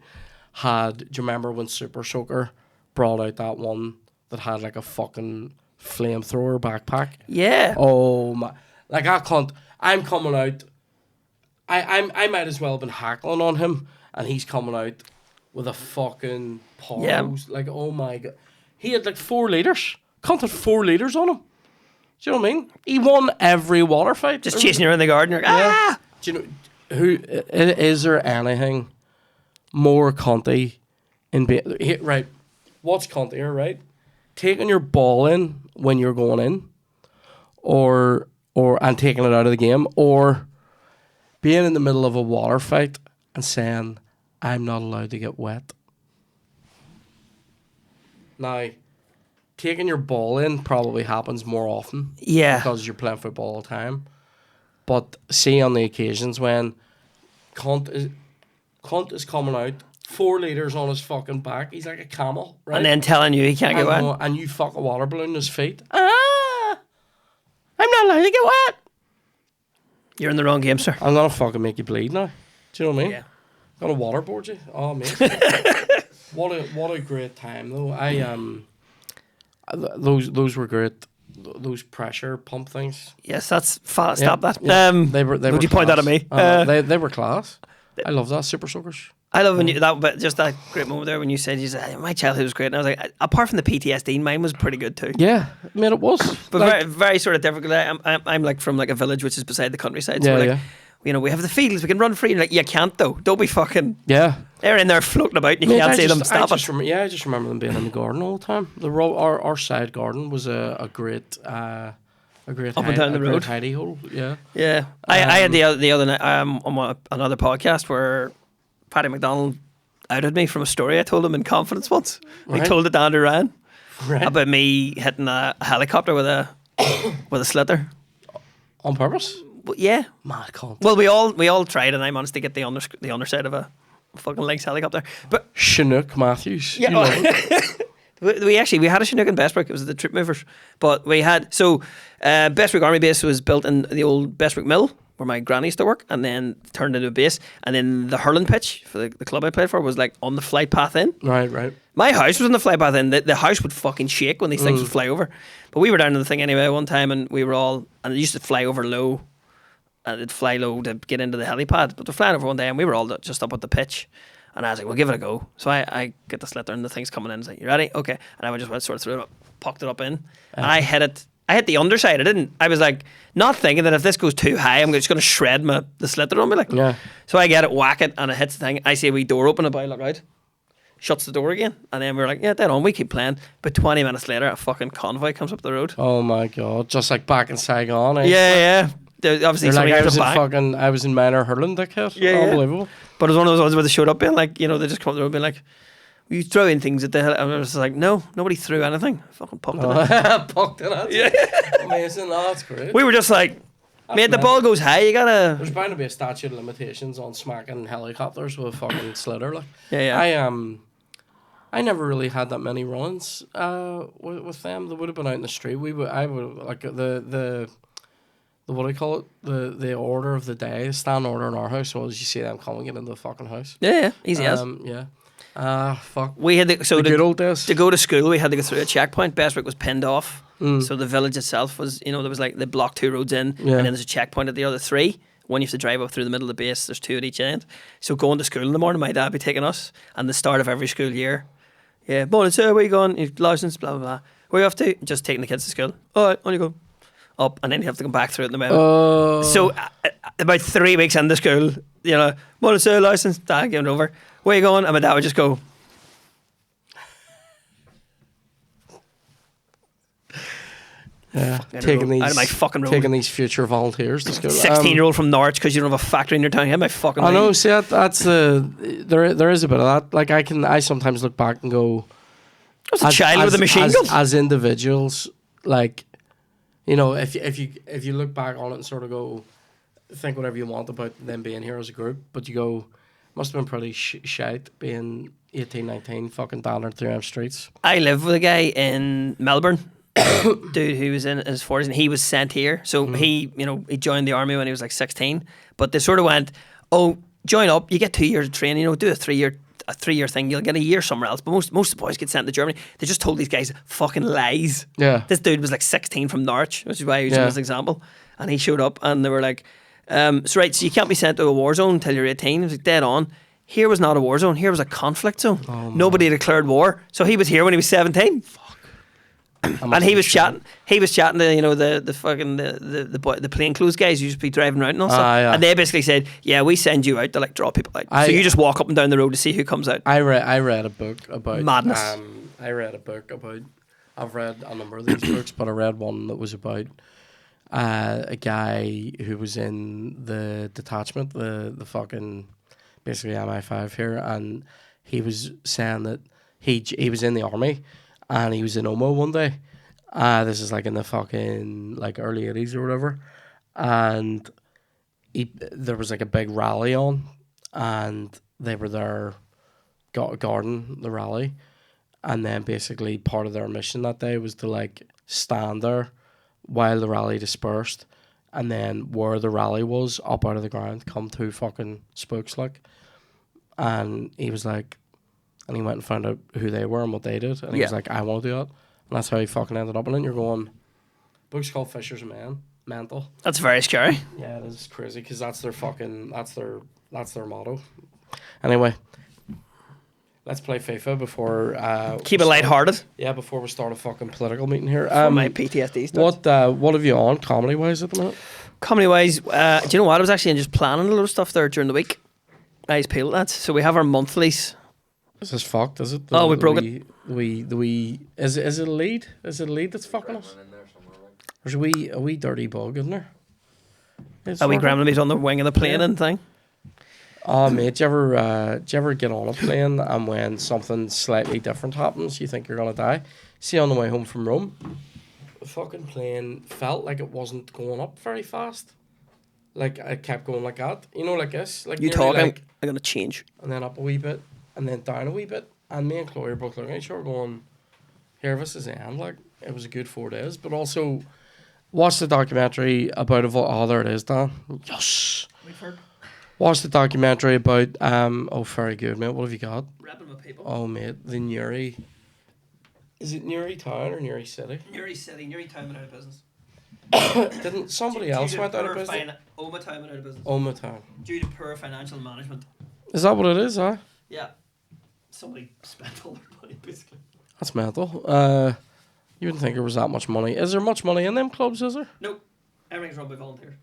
had. Do you remember when Super Soaker brought out that one that had like a fucking flamethrower backpack? Yeah. Oh my! Like I'm coming out. I might as well have been hackling on him, and he's coming out with a fucking pause. Yeah. Like, oh my god, he had like 4 liters. Cunt had 4 liters on him. Do you know what I mean? He won every water fight. Just chasing you around the garden. You're, ah! Do you know is there anything more cunty in right? What's cuntier, right? Taking your ball in when you're going in, or and taking it out of the game, or being in the middle of a water fight and saying, "I'm not allowed to get wet." Now, taking your ball in probably happens more often, Yeah. because you're playing football all the time. But see, on the occasions when cunt is coming out, 4 liters on his fucking back, he's like a camel, right? And then telling you he can't get wet. And you fuck a water balloon in his feet. I'm not allowed to get wet. You're in the wrong game, sir. I'm gonna fucking make you bleed now. Do you know what I mean? Yeah. I'm gonna waterboard you. Oh man. What a great time though. Those were great. Those pressure pump things. Yes, that's fast. Stop that. Yeah. They were would you point that at me? They were class. I love that Super Soakers. I love when you but just that great moment there when you said my childhood was great, and I was like, apart from the PTSD, mine was pretty good too. Yeah, I mean it was. But very, very sort of difficult. I'm like from like a village which is beside the countryside. So Yeah, we're like, yeah. you know, we have the fields, we can run free. And like, you can't though. Don't be fucking. Yeah. They're in there floating about and you can't see them. Stop it. I just remember them being in the garden all the time. Our side garden was a great up and down the road hidey hole. Yeah. Yeah. I had the other night on another podcast where Paddy McDonald outed me from a story I told him in confidence once. Right. He told it to Andrew Ryan about me hitting a helicopter with a sliotar. On purpose? Well, yeah. Mad cunt. Well, we all tried, and I managed to get the underside of a fucking Lynx helicopter. But Chinook Matthews. Yeah. we had a Chinook in Bestbrook. It was the Troop Movers. But we had Bestbrook Army Base was built in the old Bestbrook Mill where my granny used to work, and then turned into a base. And then the hurling pitch for the club I played for was like on the flight path in. Right. My house was on the flight path in. The house would fucking shake when these things would fly over. But we were down in the thing anyway one time, and it used to fly over low. And it'd fly low to get into the helipad. But they're flying over one day, and we were all just up at the pitch. And I was like, well, give it a go. So I get the sliotar, and the thing's coming in. And I was like, you ready? Okay. And I just went sort of through it, popped it up in. And I hit it. I hit the underside. I was like, not thinking that if this goes too high, I'm just going to shred the sliotar on me. Like. Yeah. So I get it, whack it, and it hits the thing. I see a wee door open, and I look out. Shuts the door again. And then we were like, yeah, dead on. We keep playing. But 20 minutes later, a fucking convoy comes up the road. Oh, my God. Just like back in Saigon, eh? Yeah. Obviously, like, I was in minor hurling, dickhead. Yeah, unbelievable. But it was one of those ones where they showed up being like, you know, they just come up the road being like, you throw in things at the hell. And I was like, no, nobody threw anything. I fucking poked it. Poked it. Yeah. Amazing. Oh, that's great. We were just like, mate, the ball goes high. You gotta. There's bound to be a statute of limitations on smacking helicopters with a fucking sliotar. Like, yeah. I never really had that many runs with them. They would have been out in the street. I would like the what do you call it? The order of the day, the stand order in our house was you see them coming into the fucking house. Yeah, easy as. Yeah. Fuck. We had the good old days. To go to school, we had to go through a checkpoint. Bestwick was pinned off, so the village itself was, you know, there was like they blocked 2 roads in, and then there's a checkpoint at the other 3. One you have to drive up through the middle of the base. There's 2 at each end. So going to school in the morning, my dad would be taking us, and the start of every school year. Yeah, morning sir, where you going? Your license, blah blah blah. Where you off to? Just taking the kids to school. All right, on you go. Up, and then you have to come back through it in the middle. So about 3 weeks into school, you know, morning sir, license, dad, give it over. Where you going? And my dad would just go. Yeah, taking these out of my fucking road. Taking these future volunteers to school. 16-year-old from Norwich because you don't have a factory in your town. My fucking. I know. See, that's there is a bit of that. Like I sometimes look back and go. I was a child with a machine gun. As individuals, like, you know, if you look back on it and sort of go, think whatever you want about them being here as a group, but you go, must have been pretty shite being 18, 19, fucking down through them streets. I live with a guy in Melbourne. Dude who was in his 40s, and he was sent here. So he joined the army when he was like 16. But they sort of went, oh, join up. You get 2 years of training. You know, do a 3-year thing. You'll get a year somewhere else. But most of the boys get sent to Germany. They just told these guys fucking lies. Yeah. This dude was like 16 from Norwich, which is why I used him as an example. And he showed up, and they were like, so you can't be sent to a war zone until you're 18. He was like, dead on. Here was not a war zone. Here was a conflict zone. Oh, nobody declared war. So he was here when he was 17. And he was chatting. He was chatting to the fucking the plainclothes guys who used to be driving around and all stuff. Yeah. And they basically said, "Yeah, we send you out to like draw people out. So you just walk up and down the road to see who comes out." I read a book about madness. I've read a number of these books, but I read one that was about a guy who was in the detachment, the fucking basically MI5 here, and he was saying that he was in the army. And he was in Omo one day. This is like in the fucking like early 80s or whatever. And there was like a big rally on. And they were there guarding the rally. And then basically part of their mission that day was to like stand there while the rally dispersed. And then where the rally was, up out of the ground, come 2 fucking spooks like. And he was like, and he went and found out who they were and what they did. And he was like, I want to do that. And that's how he fucking ended up. And then you're going, book's called Fisher's Man. Mental. That's very scary. Yeah, it is crazy because that's their fucking, that's their motto. Anyway, let's play FIFA before. Keep we it lighthearted. Yeah, before we start a fucking political meeting here. For my PTSD stuff. What have you on comedy wise at the minute? Comedy wise, do you know what? I was actually just planning a lot of stuff there during the week. Nice peel that. So we have our monthlies. Is this fucked? Is it? We broke it. Is it a lead? Is it a lead that's fucking us? There's a wee dirty bug in there. Are we gremlin meat on the wing of the plane and thing? Oh mate, do you ever get on a plane and when something slightly different happens, you think you're gonna die? See, on the way home from Rome, the fucking plane felt like it wasn't going up very fast. Like it kept going like that, you know, like this. Like you talking? Like, I'm gonna change. And then up a wee bit, and then down a wee bit, and me and Chloe are both looking at each other, going, "Here, this is the end." Like it was a good 4 days, but also watch the documentary about Oh, there it is, Dan. Yes. Watch the documentary about very good, mate. What have you got? Rapping with people. Oh mate, the Newry. Is it Newry Town or Newry City? Newry City, Newry Town went out of business. Didn't somebody else went out of business? Oma Town went out of business. Oma Town. Due to poor financial management. Is that what it is, huh? Yeah. Somebody spent all their money basically. That's mental. You wouldn't think there was that much money. Is there much money in them clubs, is there? Nope. Everything's run by volunteers.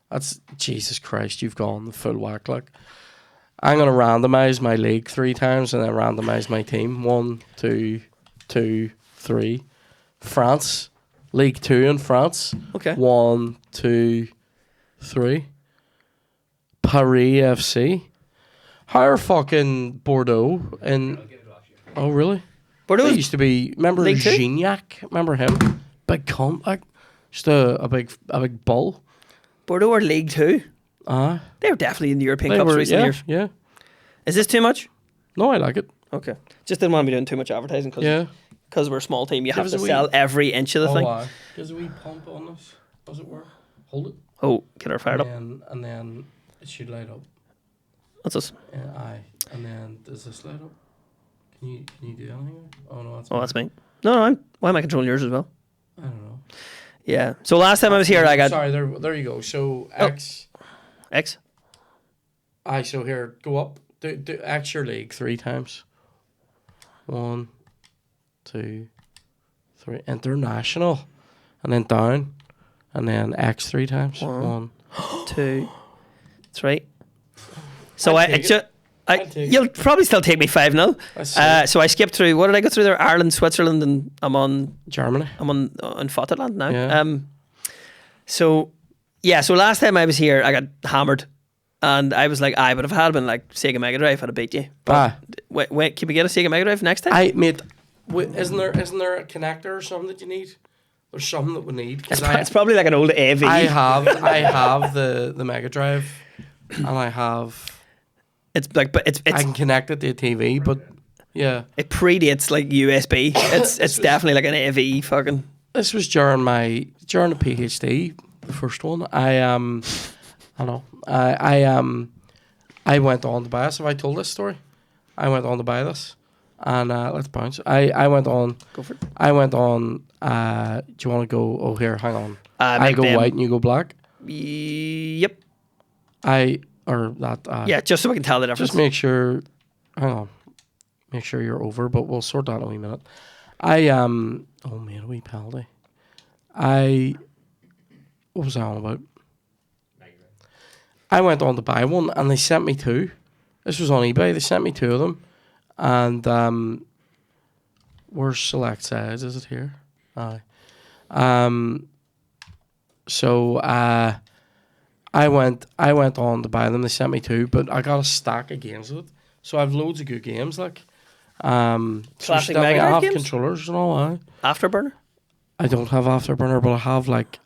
That's Jesus Christ, you've gone the full whack. Like, I'm gonna randomise my league 3 times and then randomise my team. 1, 2, 2, 3. France. League 2 in France. Okay. 1, 2, 3. Paris FC. How are fucking Bordeaux in Oh really? Bordeaux used to be, remember Gignac? Remember him? Big cunt, like just a big bull. Bordeaux are League 2. They were definitely in the European Cups recent years. Yeah. Is this too much? No, I like it. Okay. Just didn't want to be doing too much advertising because we're a small team. You have to sell every inch of the thing. There's a wee pump on this. Does it work? Hold it. Oh, get her fired up. And then it should light up. What's this? Aye. And then does this light up? Can you do anything? Oh no, that's me. No, why am I controlling yours as well? I don't know. Yeah. So last time I was here, I got. Sorry, there you go. So X. Aye. So here, go up. Do X your league 3 times. 1, 2, 3. International, and then down, and then X 3 times. 1, 2, 3. So you'll probably still take me 5-0. So I skipped through. What did I go through there? Ireland, Switzerland, and I'm on Germany. I'm on Vaterland now. Yeah. So last time I was here, I got hammered, and I was like, but if I had been like Sega Mega Drive, I'd have beat you. But wait, can we get a Sega Mega Drive next time? Mate, isn't there a connector or something that you need? There's something that we need. It's probably like an old AV. I have the Mega Drive, and I have. It's like, but it's I can connect it to a TV, but yeah, it predates like USB. It's definitely like an AV fucking. This was during the PhD, the first one. I went on to buy this. Have I told this story? I went on to buy this, and let's bounce. I went on. Go for it. I went on. Do you want to go? Oh, here, hang on. I go white and you go black. Yep. Just so we can tell the difference. Just make sure. Hang on. Make sure you're over, but we'll sort that in a wee minute. Oh man, a wee penalty. What was I on about? I went on to buy one, and they sent me 2. This was on eBay. They sent me 2 of them, and where's select size? Is it here? Aye. So I went on to buy them. They sent me 2, but I got a stack of games with it. So I have loads of good games, like. Classic Mega Drive games? Controllers and all. Afterburner? I don't have Afterburner, but I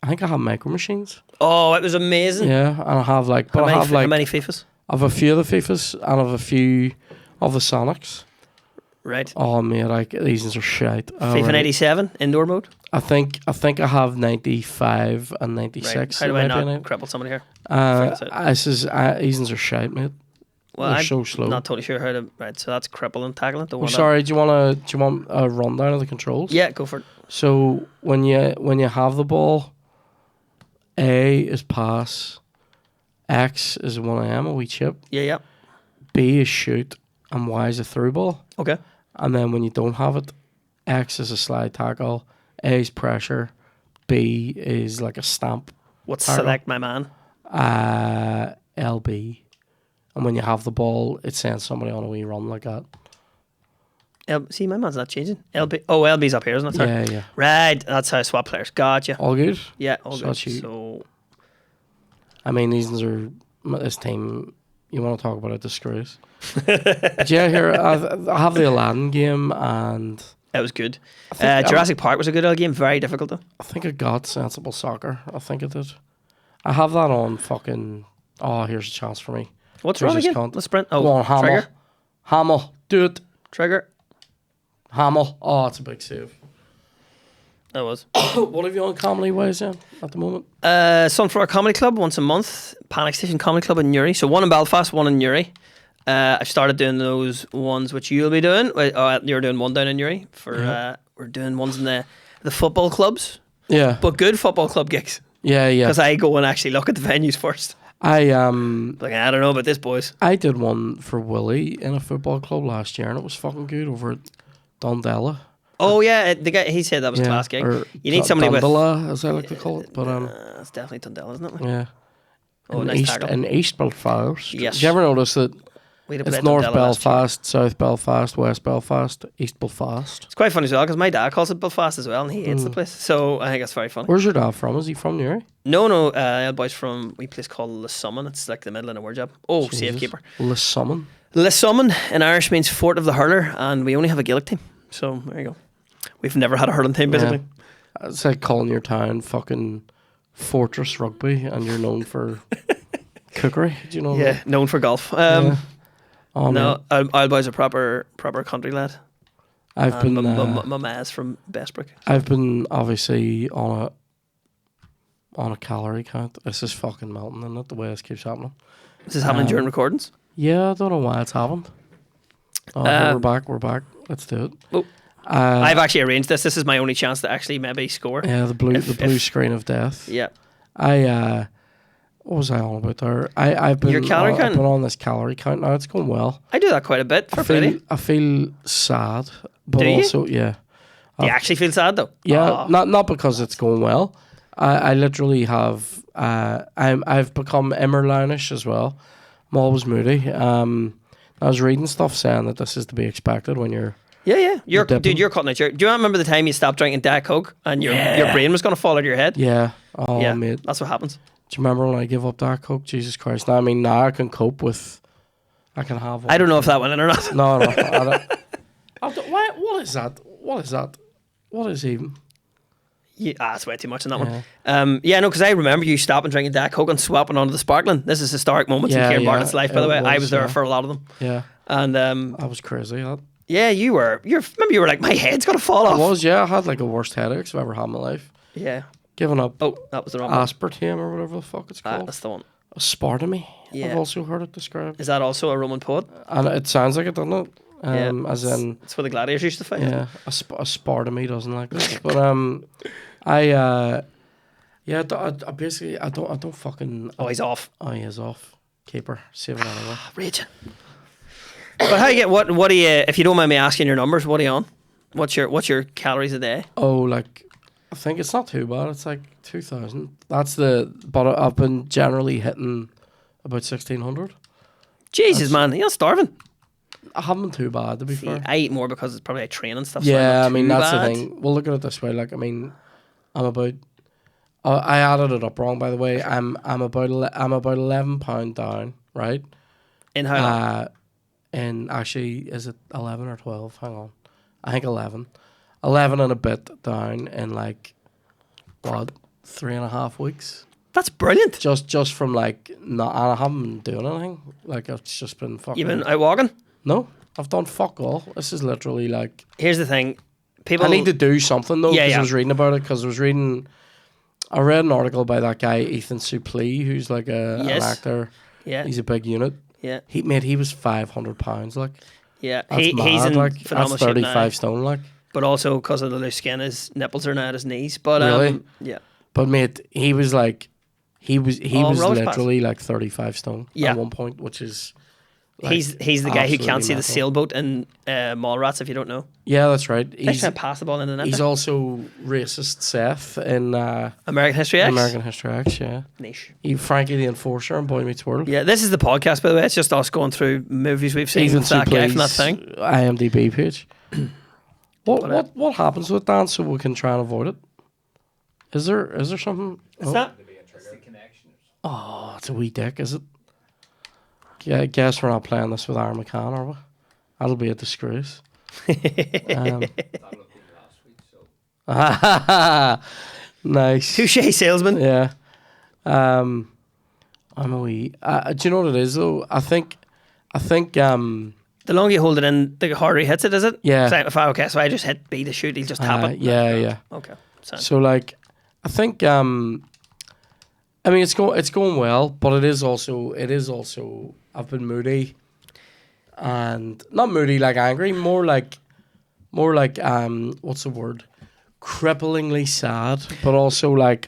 think I have Micro Machines. Oh, it was amazing. Yeah, and I have how many FIFAs? I have a few of the FIFAs, and I have a few of the Sonics. Right. Oh mate, these ones are shite. FIFA 97 indoor mode. I think I have 95 and 96. Right. How do I not cripple somebody here? These ones are shite, mate. Well, they're I'm so slow. Not totally sure how to. Right, so that's crippling, tackling. I'm sorry. Do you want a rundown of the controls? Yeah, go for it. So when you have the ball, A is pass, X is 1am, a wee chip. Yeah. B is shoot, and Y is a through ball. Okay. And then when you don't have it, X is a slide tackle, A is pressure, B is like a stamp. What's tackle. select my man? LB. And when you have the ball, it sends somebody on a wee run like that. See, my man's not changing. LB. Oh, LB's up here, isn't it? Sorry. Yeah, yeah. Right, that's how I swap players. Gotcha. All good? Yeah, all So good. that's you. So I mean, this team, you want to talk about a disgrace. Did you hear, I have the Aladdin game, and that was good. think Jurassic Park was a good old game. Very difficult though. I think it got Sensible Soccer. I think it did. I have that on fucking, here's a chance for me. What's Who's wrong this again? cunt? Let's sprint. Go Oh, on, Hamill. trigger. Hamill, do it. Trigger. Hamill. Oh, it's a big save. That was. What have you on comedy wise then at the moment? Sunflower Comedy Club once a month. Panic Station Comedy Club in Newry. So one in Belfast, one in Newry. I've started doing those ones which you'll be doing. You're doing one down in Newry. We're doing ones in the football clubs. Yeah. But good football club gigs. Yeah. Because I go and actually look at the venues first. I don't know about this, boys. I did one for Willie in a football club last year, and it was fucking good over at Dundela. Oh yeah, the guy, he said that was a class gig. You need somebody with Dundela, as I like to call it. But it's definitely Dundela, isn't it? yeah. Oh, in nice East tackle. in East Belfast. Yes. Did you ever notice that We'd have it's played North Dundela last year. Belfast, South Belfast, West Belfast, East Belfast? It's quite funny as well because my dad calls it Belfast as well, and he hates the place. So I think that's very funny. Where's your dad from? Is he from Newry? No, El boy's from a place called Lissummon. It's like the middle of nowhere job. Oh, safekeeper. Lissummon. Lissummon in Irish means Fort of the Hurler, and we only have a Gaelic team. So there you go. We've never had a hurling team, basically. Yeah. It's like calling your town fucking Fortress Rugby, and you're known for cookery. Do you know? Yeah, known for golf. Yeah. Oh, no, Old boy's a proper country lad. I've been. My ma's from Bestbrook. I've been obviously on a calorie count. This is fucking melting, isn't it? The way this keeps happening. Is this happening during recordings? Yeah, I don't know why it's happened. Oh, we're back. Let's do it. Oh. I've actually arranged this. This is my only chance to actually maybe score. Yeah, the blue screen of death. Yeah. What was I on about there? I've been Your calorie count? I've been on this calorie count now. It's going well. I do that quite a bit for Friday. I feel sad, but Do you? also yeah. Do you actually feel sad though? Yeah, not because it's going well. I literally have. I've become Immerlinish as well. I'm always moody. I was reading stuff saying that this is to be expected when you're. Yeah. You're dipping. you're cutting it. Do you remember the time you stopped drinking Diet Coke and your brain was going to fall out of your head? Yeah. Oh, Yeah, mate. that's what happens. Do you remember when I gave up that Coke? Jesus Christ. Now, I mean, now I can cope with. I can have one. I don't know if that went in or not. No. What is that? What is even? Yeah, that's way too much on that one. No, because I remember you stopping drinking Diet Coke and swapping onto the sparkling. This is historic moments in Kieran Bartlett's life, by the way. I was there for a lot of them. Yeah. And I was crazy. yeah, you were. Remember you were like, my head's gonna fall I off. was, yeah. I had like the worst headaches I've ever had in my life. Yeah. Giving up Oh, that was the wrong one. aspartame or whatever the fuck it's called. That's the one. Aspartame. Yeah. I've also heard it described. Is that also a Roman poet? And it sounds like it, doesn't it? As in, it's where the gladiators used to fight. yeah, Aspartame doesn't like this. But I basically I don't fucking. Oh, he's off. Oh, he is off. Keeper, save it anyway. Raging. But how you get what do you? If you don't mind me asking your numbers, what are you on? What's your calories a day? Oh, like I think it's not too bad. It's like 2,000. But I've been generally hitting about 1,600. Jesus, man, you're not starving. I haven't been too bad, to be fair. I eat more because it's probably a training and stuff. So Yeah, I I'm not mean, too that's bad. the thing. We'll look at it this way. Like, I mean, I'm about. I added it up wrong, by the way. I'm about 11 pound down, right? In how long? And actually, is it 11 or 12? Hang on, I think 11. 11 and a bit down in like what 3.5 weeks. That's brilliant. Just from like not. I haven't been doing anything. Like it's just been fucking. You've been out walking. No, I've done fuck all. This is literally like. Here's the thing, people. I need to do something though, Yeah, because yeah. I was reading about it. Because I read an article by that guy Ethan Suplee, who's like an Yes. actor. Yeah, He's a big unit. yeah, He was 500 pounds. Like yeah. that's mad. He's in Like phenomenal that's shape now, 35 stone. Like, but also because of the loose skin, his nipples are now at his knees. But Really? yeah. but mate, he was like, he was Oh, rubbish literally like 35 stone Yeah. at one point, which is Like, he's the guy who absolutely can't see the mental. sailboat in Mallrats, if you don't know. Yeah, that's right. He's trying to pass the ball in the net. He's also racist Seth in American History X. American History X, yeah. Niche. He Frankie the Enforcer in Boy Meets World. Yeah, this is the podcast, by the way. It's just us going through movies we've seen with that guy from that thing. IMDb page. What happens with that so we can try and avoid it? Is there something? Is that? Oh, it's a wee dick, is it? Yeah, I guess we're not playing this with Aaron McCann, are we? That'll be a disgrace. Nice. Touche, salesman. Yeah. I'm a wee. Do you know what it is though? I think. The longer you hold it in, the harder he hits it, is it? Yeah. So I just hit B to shoot, he'll just tap it. Yeah. Okay. So like, I think. I mean, it's going well, but it is also. I've been moody, and not moody like angry, more like what's the word? Cripplingly sad, but also like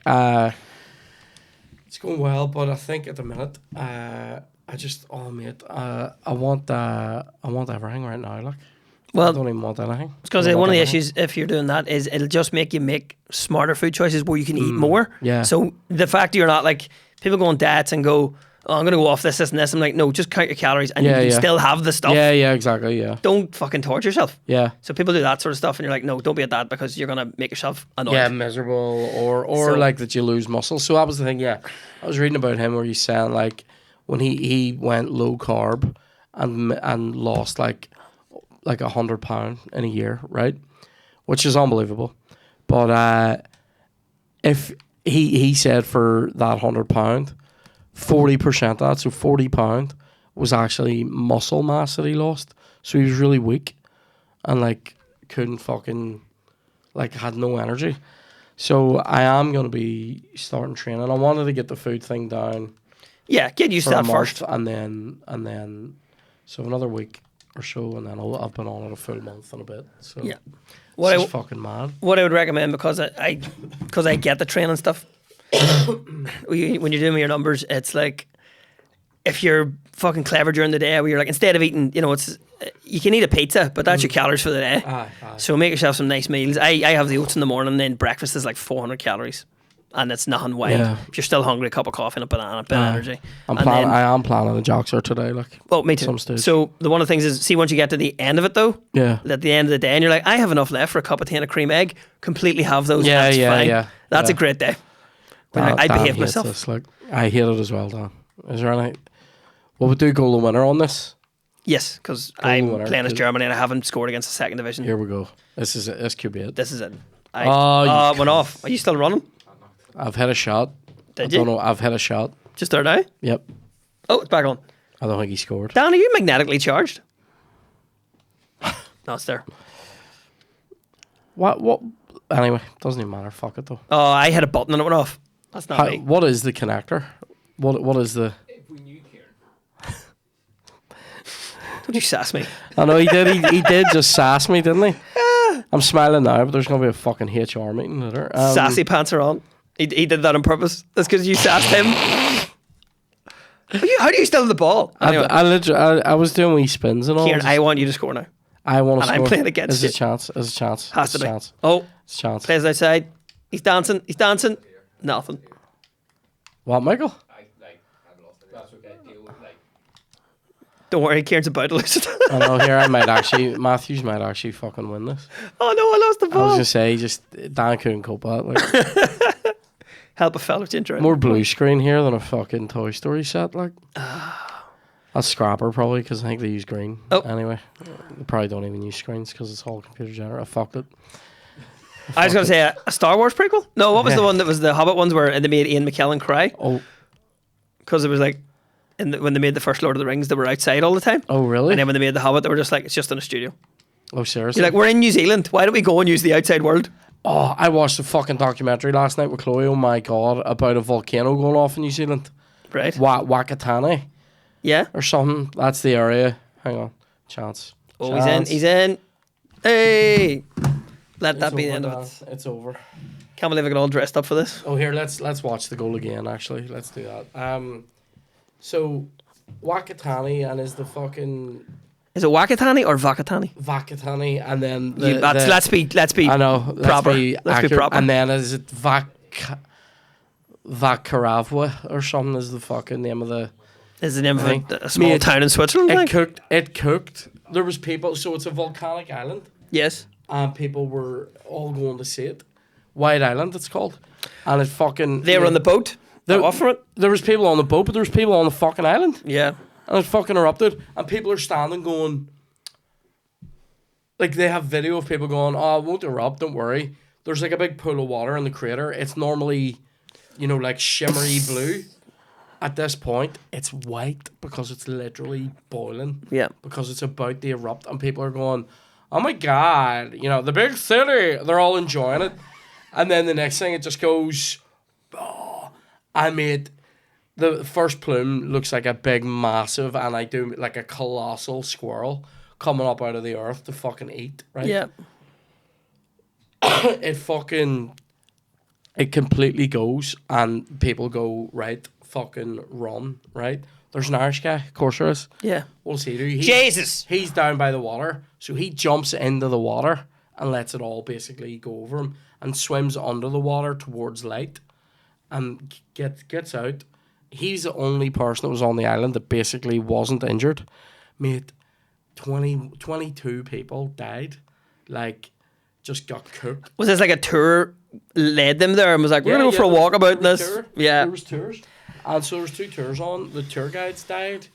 it's going well. But I think at the minute, I want everything right now. Like, Well, I don't even want anything. Because one of the issues if you're doing that is it'll just make you make smarter food choices where you can eat more. Yeah. So the fact you're not like people go on diets and go, oh, I'm going to go off this and this. I'm like, no, just count your calories and you can still have the stuff. Yeah, exactly. Yeah. Don't fucking torture yourself. Yeah. So people do that sort of stuff and you're like, no, don't be at that because you're going to make yourself annoyed. Yeah, miserable or So- like that you lose muscle. So that was the thing. Yeah, I was reading about him where he's saying like when he went low carb and lost like 100 pound in a year, right? Which is unbelievable. But if he said for that 100 pound, 40% of that, so 40 pound was actually muscle mass that he lost. So he was really weak and like couldn't fucking like had no energy. So I am gonna be starting training. I wanted to get the food thing down Yeah, get used for to a that month, first. and then so another week or so, and then I've been on it a full month and a bit. So Yeah. what What it's fucking mad. What I would recommend, because I get the training stuff, when you're doing your numbers, it's like if you're fucking clever during the day, where you're like, instead of eating, it's you can eat a pizza, but that's your calories for the day. Aye. So make yourself some nice meals. I have the oats in the morning, then breakfast is like 400 calories, and it's nothing wild. Yeah. If you're still hungry, a cup of coffee and a banana, a bit of energy. I am planning a joxer today. Like, Well, me too. some stage. So the one of the things is, see, once you get to the end of it though, yeah, at the end of the day, and you're like, I have enough left for a cup of tea and a cream egg. Completely have those. Yeah, and it's yeah, fine. yeah, That's yeah. a great day. Like, I Dan behaved hates myself. this, like, I hate it as well, Dan. Is there any? Well, we do goal the winner on this. Yes, because Goal I'm winner, playing as 'cause- Germany and I haven't scored against the second division. Here we go. This is it. This could be it. This is it. Oh, you Went off. Are you still running? I've hit a shot. Did I you? don't know. I've hit a shot. Just there now? Yep. Oh, it's back on. I don't think he scored. Dan, are you magnetically charged? No, it's there. What? Anyway, doesn't even matter. Fuck it though. Oh, I hit a button and it went off. That's not me. What is the connector? What is the? If we knew Kieran. Don't you sass me. I know he did. He did just sass me, didn't he? I'm smiling now, but there's gonna be a fucking HR meeting later. Sassy pants are on. He did that on purpose. That's because you sassed him. How do you still have the ball? Anyway, I was doing wee spins and all. Kieran, I want you to score now. I want to and score. I'm playing against There's you. a chance. There's a chance. Has to There's a be. chance. Oh, There's a chance. plays outside. He's dancing. He's dancing. Nothing. What, Michael? I've lost it. That's okay. Deal with Don't worry, Kieran's about to lose it. I know here Matthews might actually fucking win this. Oh no, I lost the I was ball. gonna say Dan couldn't cope with it. Like, Help a fella to intro. more blue screen here than a fucking Toy Story set. Like, that's Scrapper probably because I think they use green. Oh. Anyway, they probably don't even use screens because it's all computer generated. I fucked it. I was going to say a Star Wars prequel. No, what was Yeah. the one that was the Hobbit ones where they made Ian McKellen cry Oh, because it was like when they made the first Lord of the Rings, they were outside all the time, oh really? and then when they made the Hobbit, they were just like, it's just in a studio. Oh seriously? You're like, we're in New Zealand. Why don't we go and use the outside world? Oh, I watched a fucking documentary last night with Chloe. Oh my god, about a volcano going off in New Zealand. Right? Wakatani Yeah. or something. That's the area. Hang on, chance. Oh, Chance. he's in. Hey, let that It's be the over, end man. of it. It's over. Can't believe I got all dressed up for this. Oh, here, let's watch the goal again. Actually, let's do that. So Wakatani and is the fucking Is it Wakatani or Vakatani? Vakatani, and then Let's be I know. proper. Let's be proper. And then is it Vakaravwa or something? Is the fucking name of the? Is the name of Thing. a small Mate, town in Switzerland? It like? cooked. It cooked. There was people. So it's a volcanic island, Yes. and people were all going to see it. White Island, it's called, and it fucking. They were on the boat. There- Off for it. There was people on the boat, but there was people on the fucking island. Yeah. And it fucking erupted, and people are standing going, like they have video of people going, "Oh, it won't erupt, don't worry." There's like a big pool of water in the crater. It's normally, like shimmery blue. At this point, it's white because it's literally boiling. Yeah. Because it's about to erupt, and people are going, "Oh my god!" The big city. They're all enjoying it, and then the next thing it just goes, "Oh!" I made. The first plume looks like a big, massive, and I do like a colossal squirrel coming up out of the earth to fucking eat, right? Yeah. It completely goes, and people go, right, fucking run, right? There's an Irish guy, of course there is. Yeah. What's he do? Jesus. He's down by the water, so he jumps into the water and lets it all basically go over him and swims under the water towards light and gets out. He's the only person that was on the island that basically wasn't injured. Mate, 22 people died. Like, just got cooked. Was this like a tour led them there and was like, we're going to go for a walk about this? Yeah. There was tours. And so there was 2 tours on. The tour guides died.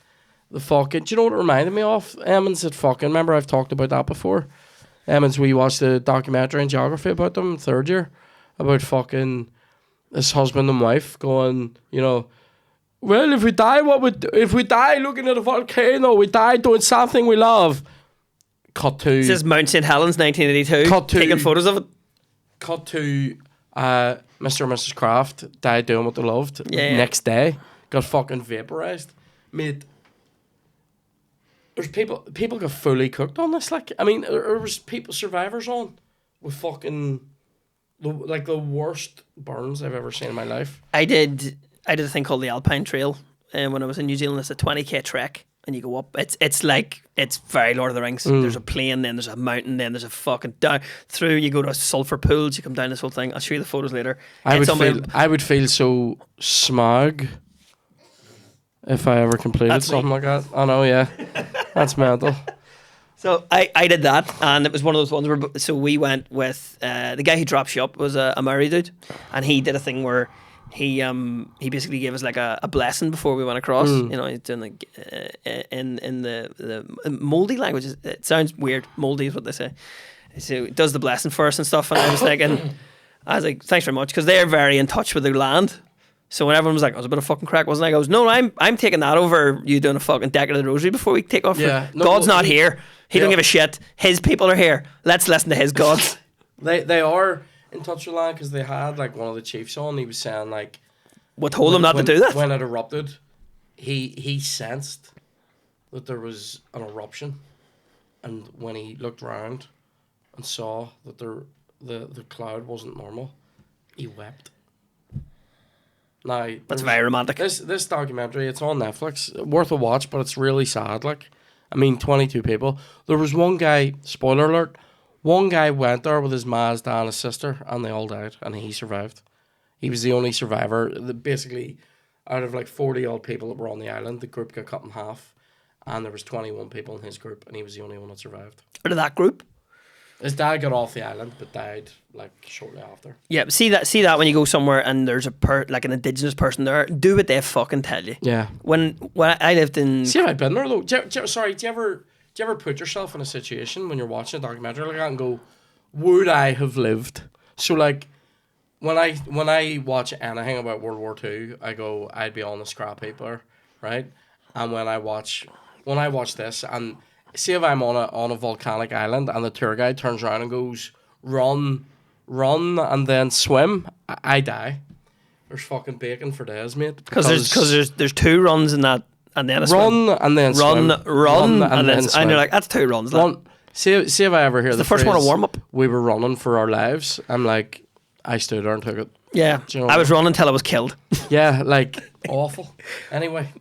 The fucking... Do you know what it reminded me of? Emmons had fucking... Remember I've talked about that before? Emmons, we watched a documentary in geography about them, 3rd year. About fucking this husband and wife going, well, if we die, if we die looking at a volcano, we die doing something we love. Cut to... This is Mount St. Helens, 1982. Taking photos of it. Cut to Mr. and Mrs. Kraft died doing what they loved. Yeah. Next day, got fucking vaporized. Mate, there's people got fully cooked on this. Like, I mean, there was survivors on with fucking the worst burns I've ever seen in my life. I did a thing called the Alpine Trail, and when I was in New Zealand, it's a 20k trek, and you go up. It's very Lord of the Rings. There's a plain, then there's a mountain, then there's a fucking down through. You go to sulfur pools. You come down this whole thing. I'll show you the photos later. I would feel so smug if I ever completed something like that. I know, yeah, that's mental. So I did that, and it was one of those ones where. So we went with the guy who dropped you up was a Maori dude, and he did a thing where. He basically gave us like a blessing before we went across. He's doing like in the Moldy language. It sounds weird. Moldy is what they say. So he does the blessing for us and stuff. And I was like, thanks very much, because they're very in touch with their land. So when everyone was like, I was a bit of fucking crack, wasn't I? I goes, no, I'm taking that over you doing a fucking deck of the rosary before we take off. Yeah, God's not here. He don't give a shit. His people are here. Let's listen to his gods. They are in touch with land, because they had like one of the chiefs on. He was saying like, what told him not to do that? When it erupted, he sensed that there was an eruption, and when he looked around and saw that the cloud wasn't normal, he wept. Now that's very romantic. This documentary, it's on Netflix, worth a watch, but it's really sad. Like, I mean, 22 people. There was one guy. Spoiler alert. One guy went there with his Mazda and his sister, and they all died, and he survived. He was the only survivor. Basically, out of like 40-odd people that were on the island, the group got cut in half, and there was 21 people in his group, and he was the only one that survived. Out of that group? His dad got off the island, but died like shortly after. Yeah, see that when you go somewhere and there's like an indigenous person there, do what they fucking tell you. Yeah. When I lived in... See, I've been there, though. Do you ever put yourself in a situation when you're watching a documentary like that and go, would I have lived? So like, when I watch anything about World War II, I go, I'd be on the scrap heap there, right? And when I watch this, and see if I'm on a volcanic island and the tour guide turns around and goes, run, and then swim, I die. There's fucking bacon for days, mate. Because there's 2 runs in that. And then run and then swim. Run and then swim. And you're like, that's 2 runs. See if I ever hear the first one a warm up. We were running for our lives. I'm like, I stood there and took it. Yeah, I was running until I was killed. Yeah, like awful. Anyway,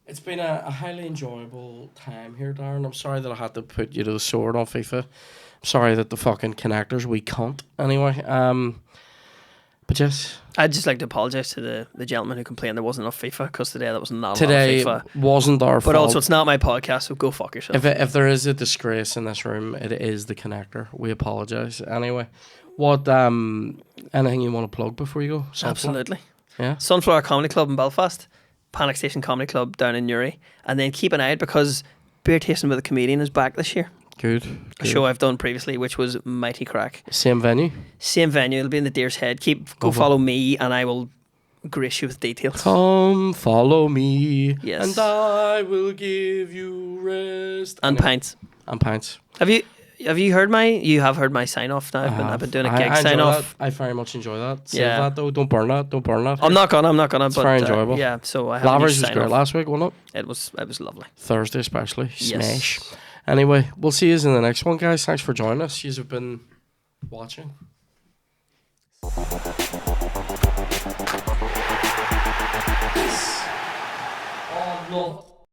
It's been a highly enjoyable time here, Darren. I'm sorry that I had to put you to the sword on FIFA. I'm sorry that the fucking connectors we can't. Anyway, but yes, I'd just like to apologise to the gentleman who complained there wasn't enough FIFA, because today that was not today enough FIFA. wasn't our fault. But also, it's not my podcast, so go fuck yourself. If there is a disgrace in this room, it is the connector. We apologise. Anyway, what anything you want to plug before you go? Sunflower? Absolutely. Yeah. Sunflower Comedy Club in Belfast, Panic Station Comedy Club down in Newry, and then keep an eye out because Beer Tasting with a Comedian is back this year. Good. A show I've done previously, which was mighty crack. Same venue. Same venue. It'll be in the Deer's Head. Go Lovely. follow me, and I will grace you with details. Come follow me, Yes. and I will give you rest. And Anyway, pints. And pints. Have you heard my? You have heard my sign off now. I've been doing a gig I sign enjoy off. that. I very much enjoy that. Save Yeah. that though. Don't burn that. Don't burn that. I'm not gonna. It's but, very enjoyable. Yeah. So I have a new Lavers was sign great off. last week, wasn't it? It was lovely. Thursday especially. Smash. Yes. Anyway, we'll see you in the next one, guys. Thanks for joining us. You have been watching. Oh no.